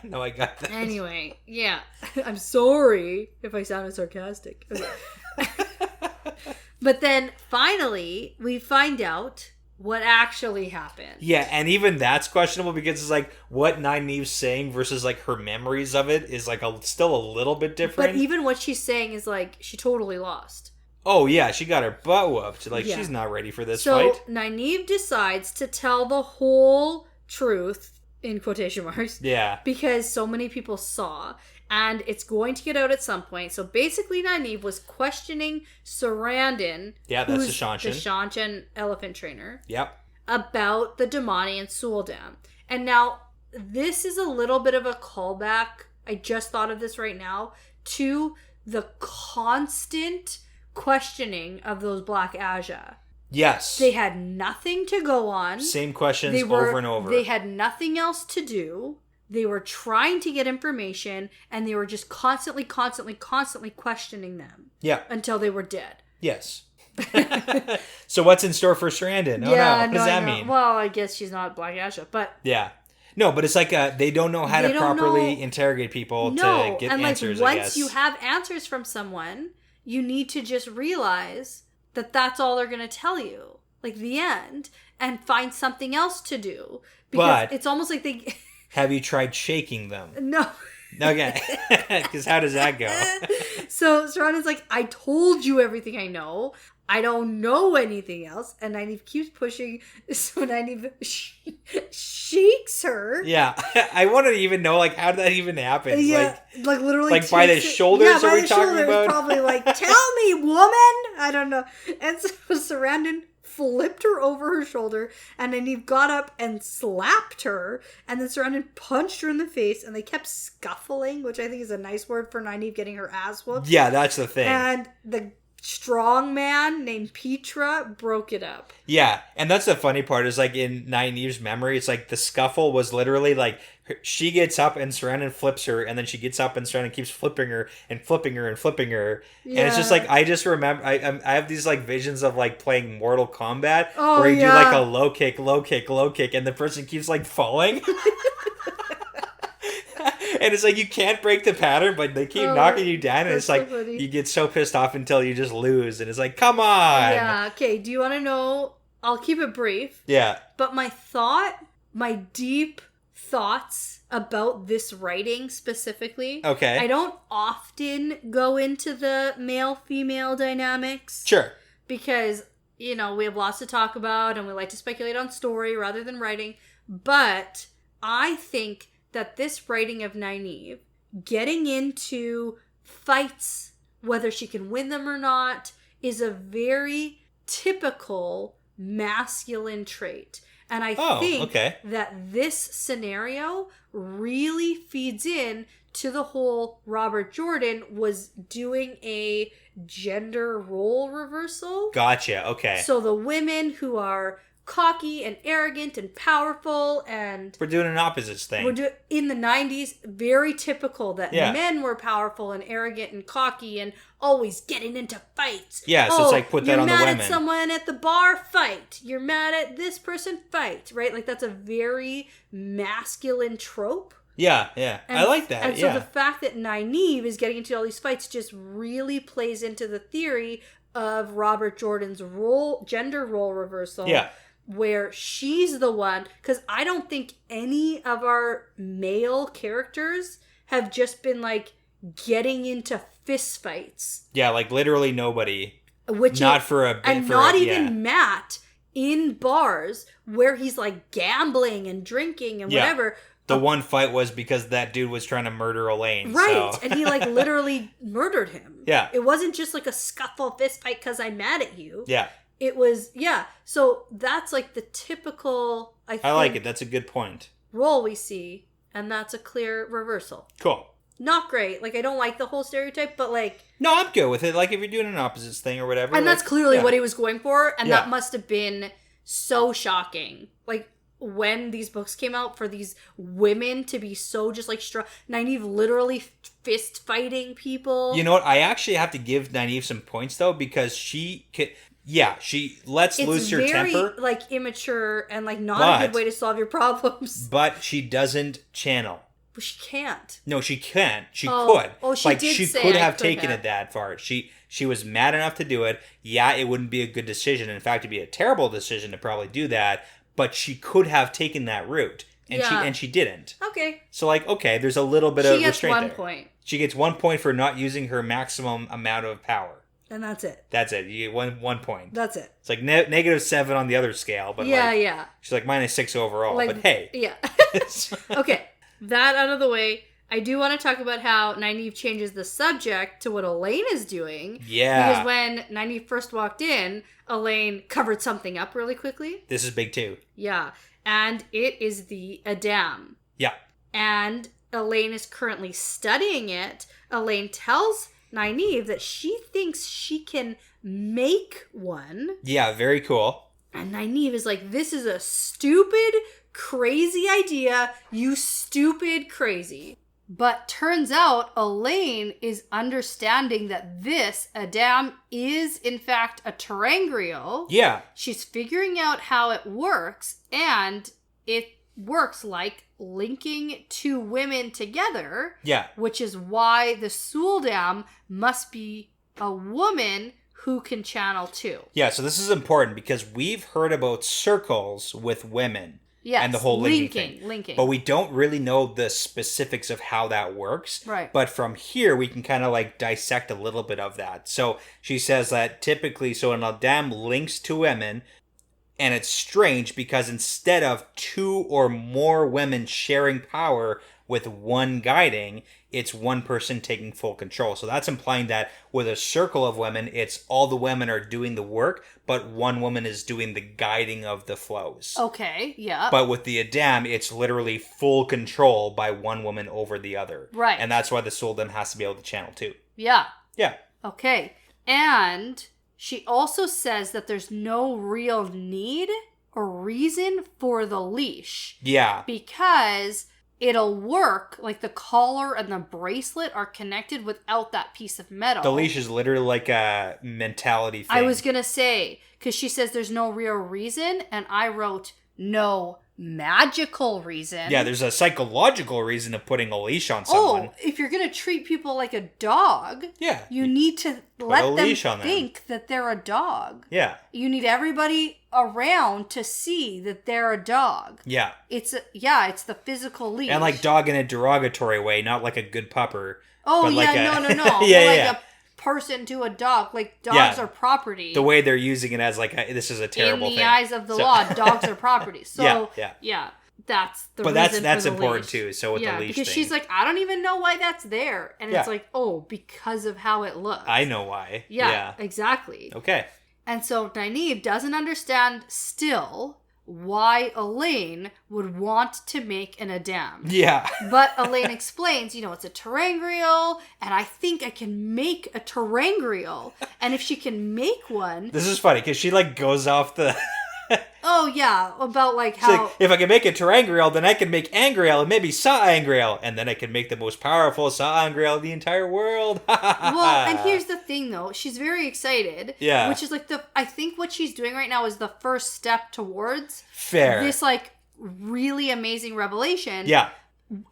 no, I got that. Anyway, yeah. I'm sorry if I sounded sarcastic. Okay. But then, finally, we find out what actually happened. Yeah, and even that's questionable because it's like what Nynaeve's saying versus like her memories of it is like still a little bit different. But even what she's saying is like she totally lost. Oh yeah, she got her butt whooped. Like she's not ready for this fight. So Nynaeve decides to tell the whole truth in quotation marks. Yeah. Because so many people saw. And it's going to get out at some point. So basically Nynaeve was questioning Sarandon. Yeah, that's the Seanchan. The Seanchan elephant trainer. Yep. About the Damani and Sualdam. And now, this is a little bit of a callback. I just thought of this right now. To the constant questioning of those Black Aja. Yes. They had nothing to go on. Same questions over and over. They had nothing else to do. They were trying to get information, and they were just constantly questioning them. Yeah. Until they were dead. Yes. So what's in store for Sarandon? Oh no, what does that mean? Well, I guess she's not Black Asha, but... Yeah. No, but it's like they don't know how to properly interrogate people to get answers, like, I guess. once you have answers from someone, you need to just realize that that's all they're going to tell you. Like, the end. And find something else to do. Because it's almost like they... Have you tried shaking them? No. Okay. Because how does that go? So Sarandon's like, I told you everything I know. I don't know anything else. And Nynaeve keeps pushing. So Nynaeve shakes her. Yeah. I want to even know, like, how did that even happen? Yeah. Like literally. Like by the shoulders are we talking about? Probably like, tell me, woman. I don't know. And so Sarandon flipped her over her shoulder, and Nynaeve got up and slapped her, and then Sarandon punched her in the face, and they kept scuffling, which I think is a nice word for Nynaeve getting her ass whooped. Yeah, that's the thing. And the strong man named Petra broke it up. Yeah, and that's the funny part is like in Nynaeve's memory, it's like the scuffle was literally like she gets up and Sarandon flips her, and then she gets up and Sarandon keeps flipping her and flipping her and flipping her. Yeah. And it's just like, I just remember, I have these like visions of like playing Mortal Kombat where you do like a low kick, and the person keeps like falling. And And it's like, you can't break the pattern, but they keep knocking you down, and it's like, so funny. you get so pissed off until you just lose, and it's like, come on! Yeah, okay, do you want to know? I'll keep it brief. Yeah. But my deep thoughts about this writing specifically. Okay. I don't often go into the male-female dynamics. Sure. Because, we have lots to talk about and we like to speculate on story rather than writing. But I think that this writing of Nynaeve, getting into fights, whether she can win them or not, is a very typical masculine trait. And I think that this scenario really feeds in to the whole Robert Jordan was doing a gender role reversal. Gotcha, okay. So the women who are cocky and arrogant and powerful and... We're doing an opposites thing. In the 90s, very typical that men were powerful and arrogant and cocky and always getting into fights. Yeah, so it's like, put that on the women. You're mad at someone at the bar, fight. You're mad at this person, fight. Right? Like, that's a very masculine trope. Yeah. I like that, And so the fact that Nynaeve is getting into all these fights just really plays into the theory of Robert Jordan's gender role reversal. Yeah. Where she's the one, because I don't think any of our male characters have just been like getting into fist fights. Yeah, like literally nobody. Even Matt in bars where he's like gambling and drinking and whatever. The one fight was because that dude was trying to murder Elaine. Right, so. and he like literally murdered him. Yeah. It wasn't just like a scuffle fist fight because I'm mad at you. Yeah. It was, so that's like the typical, I like it. That's a good point. Role we see, and that's a clear reversal. Cool. Not great. Like, I don't like the whole stereotype, but like... No, I'm good with it. Like, if you're doing an opposites thing or whatever. And that's clearly what he was going for, and that Yeah. must have been so shocking. Like, when these books came out, for these women to be so just like strong. Nynaeve literally fist fighting people. You know what? I actually have to give Nynaeve some points, though, because she lets loose her temper. It's very, like, immature and, like, not a good way to solve your problems. But she doesn't channel. But she can't. No, she can't. She could. Oh, she did she say could I have could taken have. it that far. She was mad enough to do it. Yeah, it wouldn't be a good decision. In fact, it'd be a terrible decision to probably do that. But she could have taken that route. And she didn't. Okay. So, like, okay, there's a little bit of restraint there. She gets 1 point. She gets 1 point for not using her maximum amount of power. And that's it. That's it. You get 1 point. That's it. It's like -7 on the other scale, but she's like -6 overall. Like, but hey, yeah. Okay, that out of the way. I do want to talk about how Nynaeve changes the subject to what Elaine is doing. Yeah. Because when Nynaeve first walked in, Elaine covered something up really quickly. This is big too. Yeah, and it is the Adam. Yeah. And Elaine is currently studying it. Elaine tells Nynaeve that she thinks she can make one. Yeah, very cool. And Nynaeve is like, this is a stupid, crazy idea. You stupid crazy. But turns out Elaine is understanding that this Adam is in fact a terangrial. Yeah. She's figuring out how it works, and it works like linking two women together. Yeah. Which is why the Suldam must be a woman who can channel too. Yeah, so this is important because we've heard about circles with women. Yes, and the whole linking thing. But we don't really know the specifics of how that works. Right. But from here, we can kind of like dissect a little bit of that. So she says that typically, so an Adam links to women, and it's strange because instead of 2 or more women sharing power with one guiding, it's one person taking full control. So that's implying that with a circle of women, it's all the women are doing the work, but one woman is doing the guiding of the flows. Okay, yeah. But with the Adam, it's literally full control by one woman over the other. Right. And that's why the Sultan has to be able to channel too. Yeah. Yeah. Okay. And she also says that there's no real need or reason for the leash. Yeah. Because it'll work, like the collar and the bracelet are connected without that piece of metal. The leash is literally like a mentality thing. I was going to say, because she says there's no real reason, and I wrote no magical reason. Yeah, there's a psychological reason of putting a leash on someone. Oh, if you're going to treat people like a dog, yeah, you need to let them think that they're a dog. Yeah. You need everybody around to see that they're a dog. Yeah. It's the physical leash. And like dog in a derogatory way, not like a good pupper. Oh, yeah, like no. Yeah. A person to a dog. Like, dogs are property. The way they're using it as like, this is a terrible thing. In the eyes of the law, dogs are property. So, yeah. That's the reason that's for the important leash. Too. So with the leash because thing. she's like, I don't even know why that's there. And it's like, oh, because of how it looks. I know why. Yeah, exactly. Okay. And so Nynaeve doesn't understand still why Elaine would want to make an Adam. Yeah. But Elaine explains, it's a terangrial, and I think I can make a terangrial. And if she can make one... This is funny, because she, like, goes off the... Oh, yeah, about, like, how... Like, if I can make a terangrial, then I can make angriel, and maybe saangriel, and then I can make the most powerful saangriel of the entire world. Well, and here's the thing, though. She's very excited. Yeah. Which is, like, I think what she's doing right now is the first step towards... Fair. This, like, really amazing revelation. Yeah.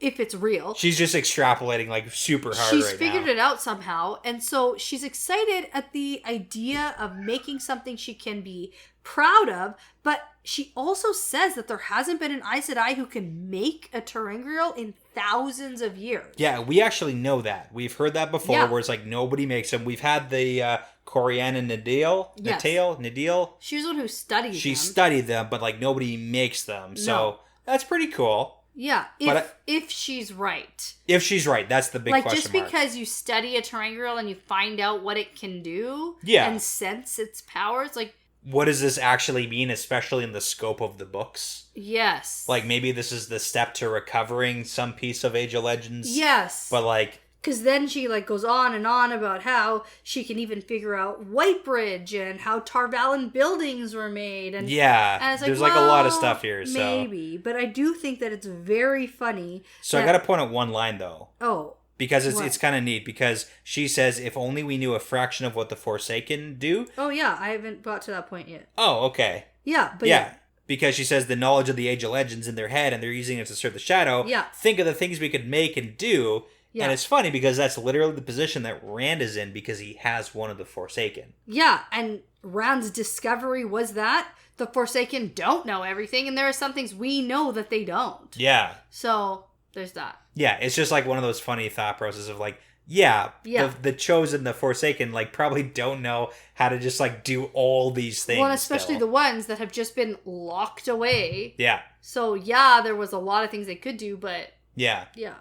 If it's real. She's just extrapolating, like, super hard She's right now. She's figured it out somehow, and so she's excited at the idea of making something she can be proud of, but she also says that there hasn't been an Aes Sedai who can make a terangrial in thousands of years. Yeah, we actually know that. We've heard that before, where it's like nobody makes them. We've had the Corianne and Nadil. She's the one who studied them. She studied them, but like nobody makes them. So that's pretty cool. Yeah, if she's right. If she's right, that's the big question mark. Like, just because you study a terangrial and you find out what it can do and sense its powers, like... What does this actually mean, especially in the scope of the books? Yes. Like, maybe this is the step to recovering some piece of Age of Legends. Yes. But, like... Because then she, like, goes on and on about how she can even figure out Whitebridge and how Tarvalin buildings were made. And it's like, there's, like, a lot of stuff here, so... Maybe. But I do think that it's very funny. So I gotta point out one line, though. Oh. Because it's kind of neat, because she says, if only we knew a fraction of what the Forsaken do. Oh, yeah. I haven't got to that point yet. Oh, okay. Yeah, but yeah. Because she says the knowledge of the Age of Legends in their head, and they're using it to serve the Shadow. Yeah. Think of the things we could make and do. Yeah. And it's funny, because that's literally the position that Rand is in, because he has one of the Forsaken. Yeah, and Rand's discovery was that the Forsaken don't know everything, and there are some things we know that they don't. Yeah. So... There's that. Yeah, it's just like one of those funny thought processes of like, the Chosen, the Forsaken, like probably don't know how to just like do all these things. Well, and especially the ones that have just been locked away. Yeah. So there was a lot of things they could do, but... Yeah. Yeah.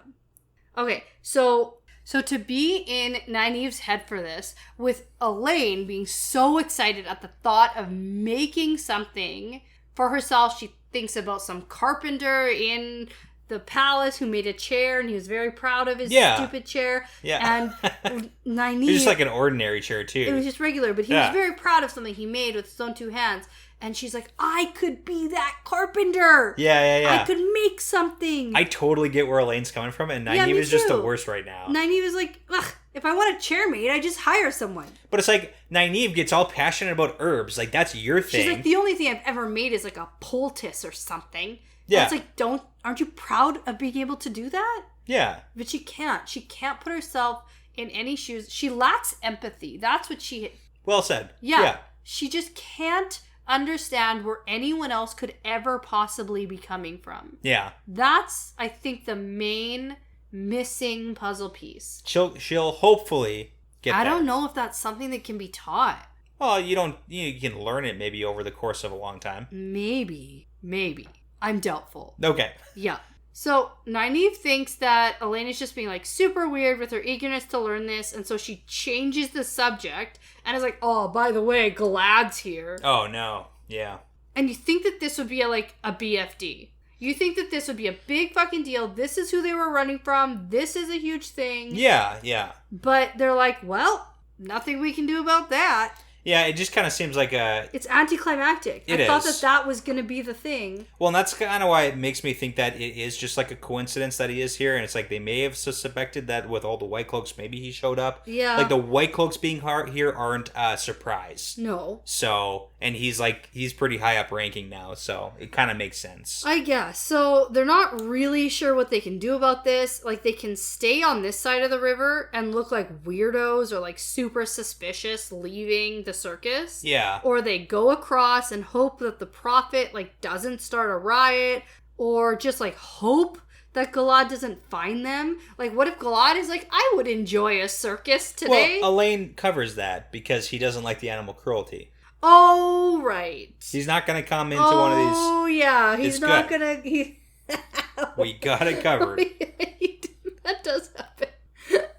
Okay, so to be in Nynaeve's head for this, with Elaine being so excited at the thought of making something for herself, she thinks about some carpenter in... the palace who made a chair, and he was very proud of his stupid chair. Yeah. And Nynaeve... It was just like an ordinary chair, too. It was just regular, but he was very proud of something he made with his own two hands. And she's like, I could be that carpenter! Yeah. I could make something! I totally get where Elaine's coming from, and Nynaeve is just the worst right now. Nynaeve is like, ugh, if I want a chair made, I just hire someone. But it's like, Nynaeve gets all passionate about herbs. Like, that's your thing. She's like, the only thing I've ever made is like a poultice or something. Yeah. And it's like, aren't you proud of being able to do that? Yeah. But she can't. She can't put herself in any shoes. She lacks empathy. That's what she... Well said. Yeah. She just can't understand where anyone else could ever possibly be coming from. Yeah. That's, I think, the main missing puzzle piece. She'll hopefully get I there. don't know if that's something that can be taught. Well, you can learn it maybe over the course of a long time. Maybe. I'm doubtful. Okay. Yeah. So Nynaeve thinks that Elaine is just being like super weird with her eagerness to learn this, and so she changes the subject and is like, oh, by the way, Galad's here. Oh, no. Yeah. And you think that this would be a BFD. You think that this would be a big fucking deal. This is who they were running from. This is a huge thing. Yeah. But they're like, well, nothing we can do about that. Yeah, it just kind of seems like a... It's anticlimactic. I thought that was going to be the thing. Well, and that's kind of why it makes me think that it is just like a coincidence that he is here. And it's like they may have suspected that with all the White Cloaks, maybe he showed up. Yeah. Like the White Cloaks being here aren't a surprise. No. So, and he's pretty high up ranking now. So it kind of makes sense. I guess. So they're not really sure what they can do about this. Like they can stay on this side of the river and look like weirdos or like super suspicious leaving the circus. Yeah. Or they go across and hope that the prophet like doesn't start a riot, or just like hope that Galad doesn't find them. Like what if Galad is like, I would enjoy a circus today? Well, Elaine covers that because he doesn't like the animal cruelty. Oh, right. He's not going to come into one of these. Oh, yeah. He's not going to... We got it covered. That does happen.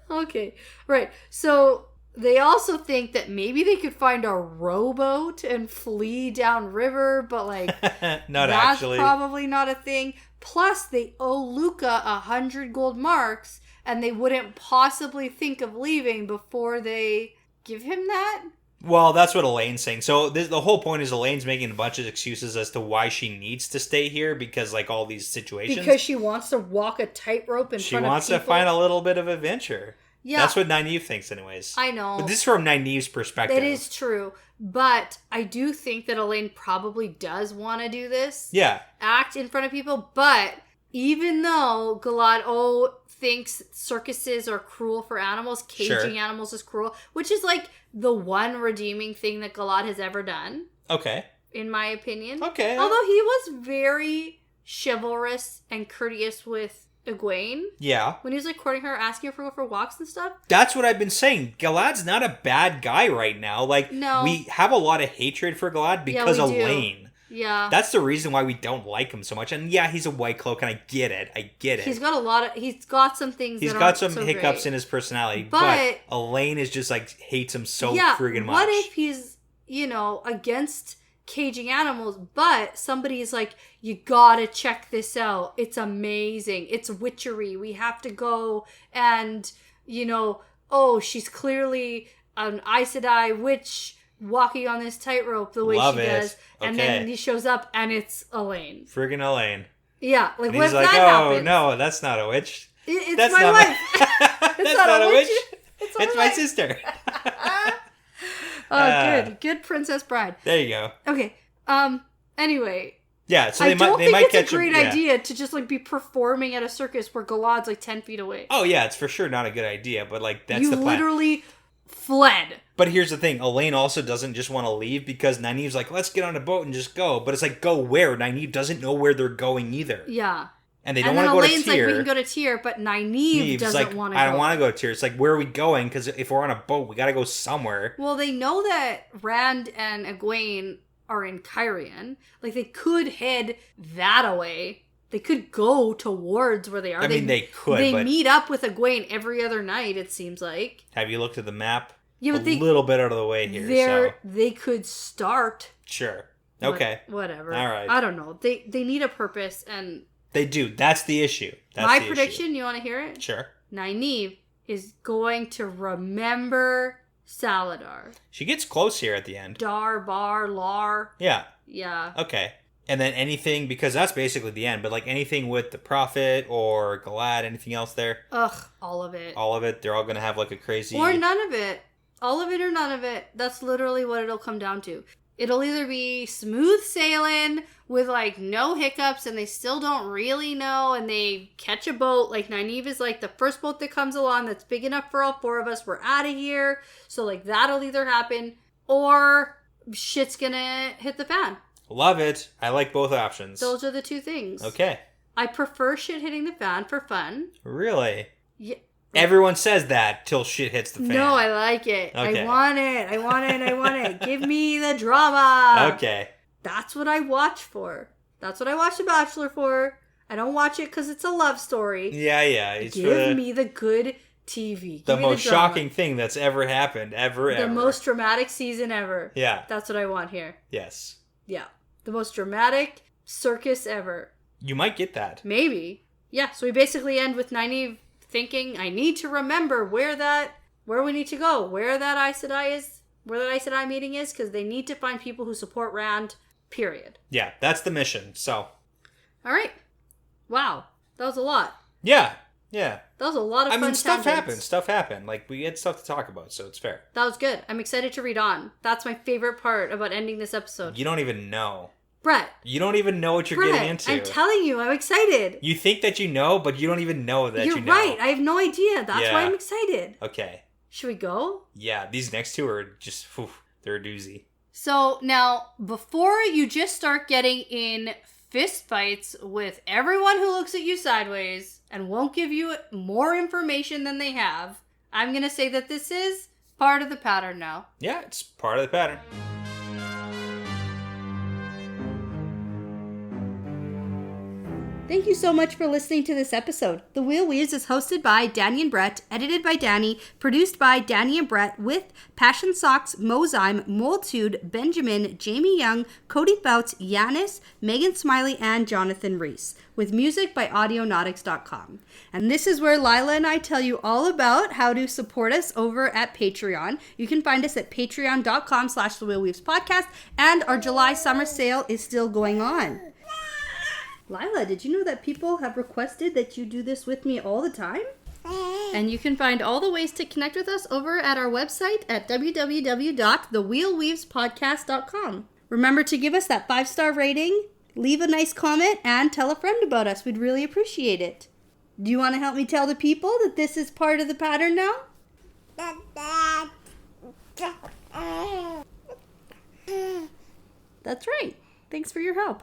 Okay. Right. So they also think that maybe they could find a rowboat and flee downriver, but like that's actually. Probably not a thing. Plus, they owe Luca 100 gold marks, and they wouldn't possibly think of leaving before they give him that. Well, that's what Elaine's saying. So the whole point is Elaine's making a bunch of excuses as to why she needs to stay here because, like, all these situations. Because she wants to walk a tightrope in front of people. She wants to find a little bit of adventure. Yeah. That's what Nynaeve thinks anyways. I know. But this is from Nynaeve's perspective. It is true. But I do think that Elaine probably does want to do this. Yeah. Act in front of people. But even though Galad thinks circuses are cruel for animals, caging animals is cruel, which is like the one redeeming thing that Galad has ever done. Okay. In my opinion. Okay. Although he was very chivalrous and courteous with Egwene. Yeah. When he was like courting her, asking her for go for walks and stuff. That's what I've been saying. Galad's not a bad guy right now. Like, no. We have a lot of hatred for Galad because of Elaine. Yeah. That's the reason why we don't like him so much. And yeah, he's a White Cloak, and I get it. He's got some things He's that got some so hiccups great. in his personality. But Elaine is just like, hates him so friggin' much. What if he's, against caging animals, but somebody's like, you gotta check this out. It's amazing. It's witchery. We have to go and, she's clearly an Aes Sedai witch walking on this tightrope the way she does. Okay. And then he shows up and it's Elaine. Friggin' Elaine. Yeah. Like, and what he's if like, that happens? No, that's not a witch. It's my wife. That's not a witch. It's my wife. sister. Good Princess Bride. There you go. Okay. Anyway. Yeah, so I they might think catch it's a great idea to just like be performing at a circus where Galad's like 10 feet away. Oh yeah, it's for sure not a good idea, but like that's the plan. You literally fled. But here's the thing, Elaine also doesn't just want to leave because Nynaeve's like, let's get on a boat and just go. But it's like, go where? Nynaeve doesn't know where they're going either. Yeah. And they don't want to go to Tyr. Elaine's like, we can go to Tyr, but Nynaeve doesn't want to go. I don't want to go to Tyr. It's like, where are we going? Because if we're on a boat, we got to go somewhere. Well, they know that Rand and Egwene are in Cairhien. Like, they could head that away. They could go towards where they are. They could, They meet up with Egwene every other night, it seems like. Have you looked at the map? Yeah, but a little bit out of the way here. They could start. Sure. Okay. Whatever. All right. I don't know. They need a purpose, and... They do. That's the issue. My prediction, you want to hear it? Sure. Nynaeve is going to remember Saladar. She gets close here at the end. Dar, Bar, Lar. Yeah. Yeah. Okay. And then anything, because that's basically the end, but like anything with the Prophet or Galad, anything else there? Ugh, all of it. All of it? They're all going to have like a crazy... Or none of it. All of it or none of it. That's literally what it'll come down to. It'll either be smooth sailing with like no hiccups and they still don't really know and they catch a boat. Like Nynaeve is like the first boat that comes along that's big enough for all four of us. We're out of here. So like that'll either happen or shit's gonna hit the fan. Love it. I like both options. Those are the two things. Okay. I prefer shit hitting the fan for fun. Really? Yeah. Everyone says that till shit hits the fan. No, I like it. Okay. I want it. Give me the drama. Okay. That's what I watch for. That's what I watch The Bachelor for. I don't watch it because it's a love story. Yeah. Give me the good TV. The most shocking thing that's ever happened, ever. The most dramatic season ever. Yeah. That's what I want here. Yes. Yeah. The most dramatic circus ever. You might get that. Maybe. Yeah, so we basically end with Nynaeve thinking, I need to remember where we need to go, where that Aes Sedai is where the Nice and I meeting is, because they need to find people who support Rand, period. Yeah, that's the mission, so. All right. Wow. That was a lot. Yeah, yeah. That was a lot of fun stuff tangents. happened. Like, we had stuff to talk about, so it's fair. That was good. I'm excited to read on. That's my favorite part about ending this episode. You don't even know. Brett. You don't even know what you're getting into. I'm telling you, I'm excited. You think that you know, but you don't even know that you know. You're right. I have no idea. That's why I'm excited. Okay. Should we go? Yeah, these next two are just, they're a doozy. So now, before you just start getting in fist fights with everyone who looks at you sideways and won't give you more information than they have, I'm going to say that this is part of the pattern now. Yeah, it's part of the pattern. Thank you so much for listening to this episode. The Wheel Weaves is hosted by Dani and Brett, edited by Dani, produced by Dani and Brett, with Passion Socks, Mozyme, Moltude, Benjamin, Jamie Young, Cody Fouts, Yanis, Megan Smiley, and Jonathan Reese, with music by Audionautics.com. And this is where Lila and I tell you all about how to support us over at Patreon. You can find us at patreon.com/The Wheel Weaves Podcast, and our July summer sale is still going on. Lila, did you know that people have requested that you do this with me all the time? And you can find all the ways to connect with us over at our website at www.thewheelweavespodcast.com. Remember to give us that 5-star rating, leave a nice comment, and tell a friend about us. We'd really appreciate it. Do you want to help me tell the people that this is part of the pattern now? That's right. Thanks for your help.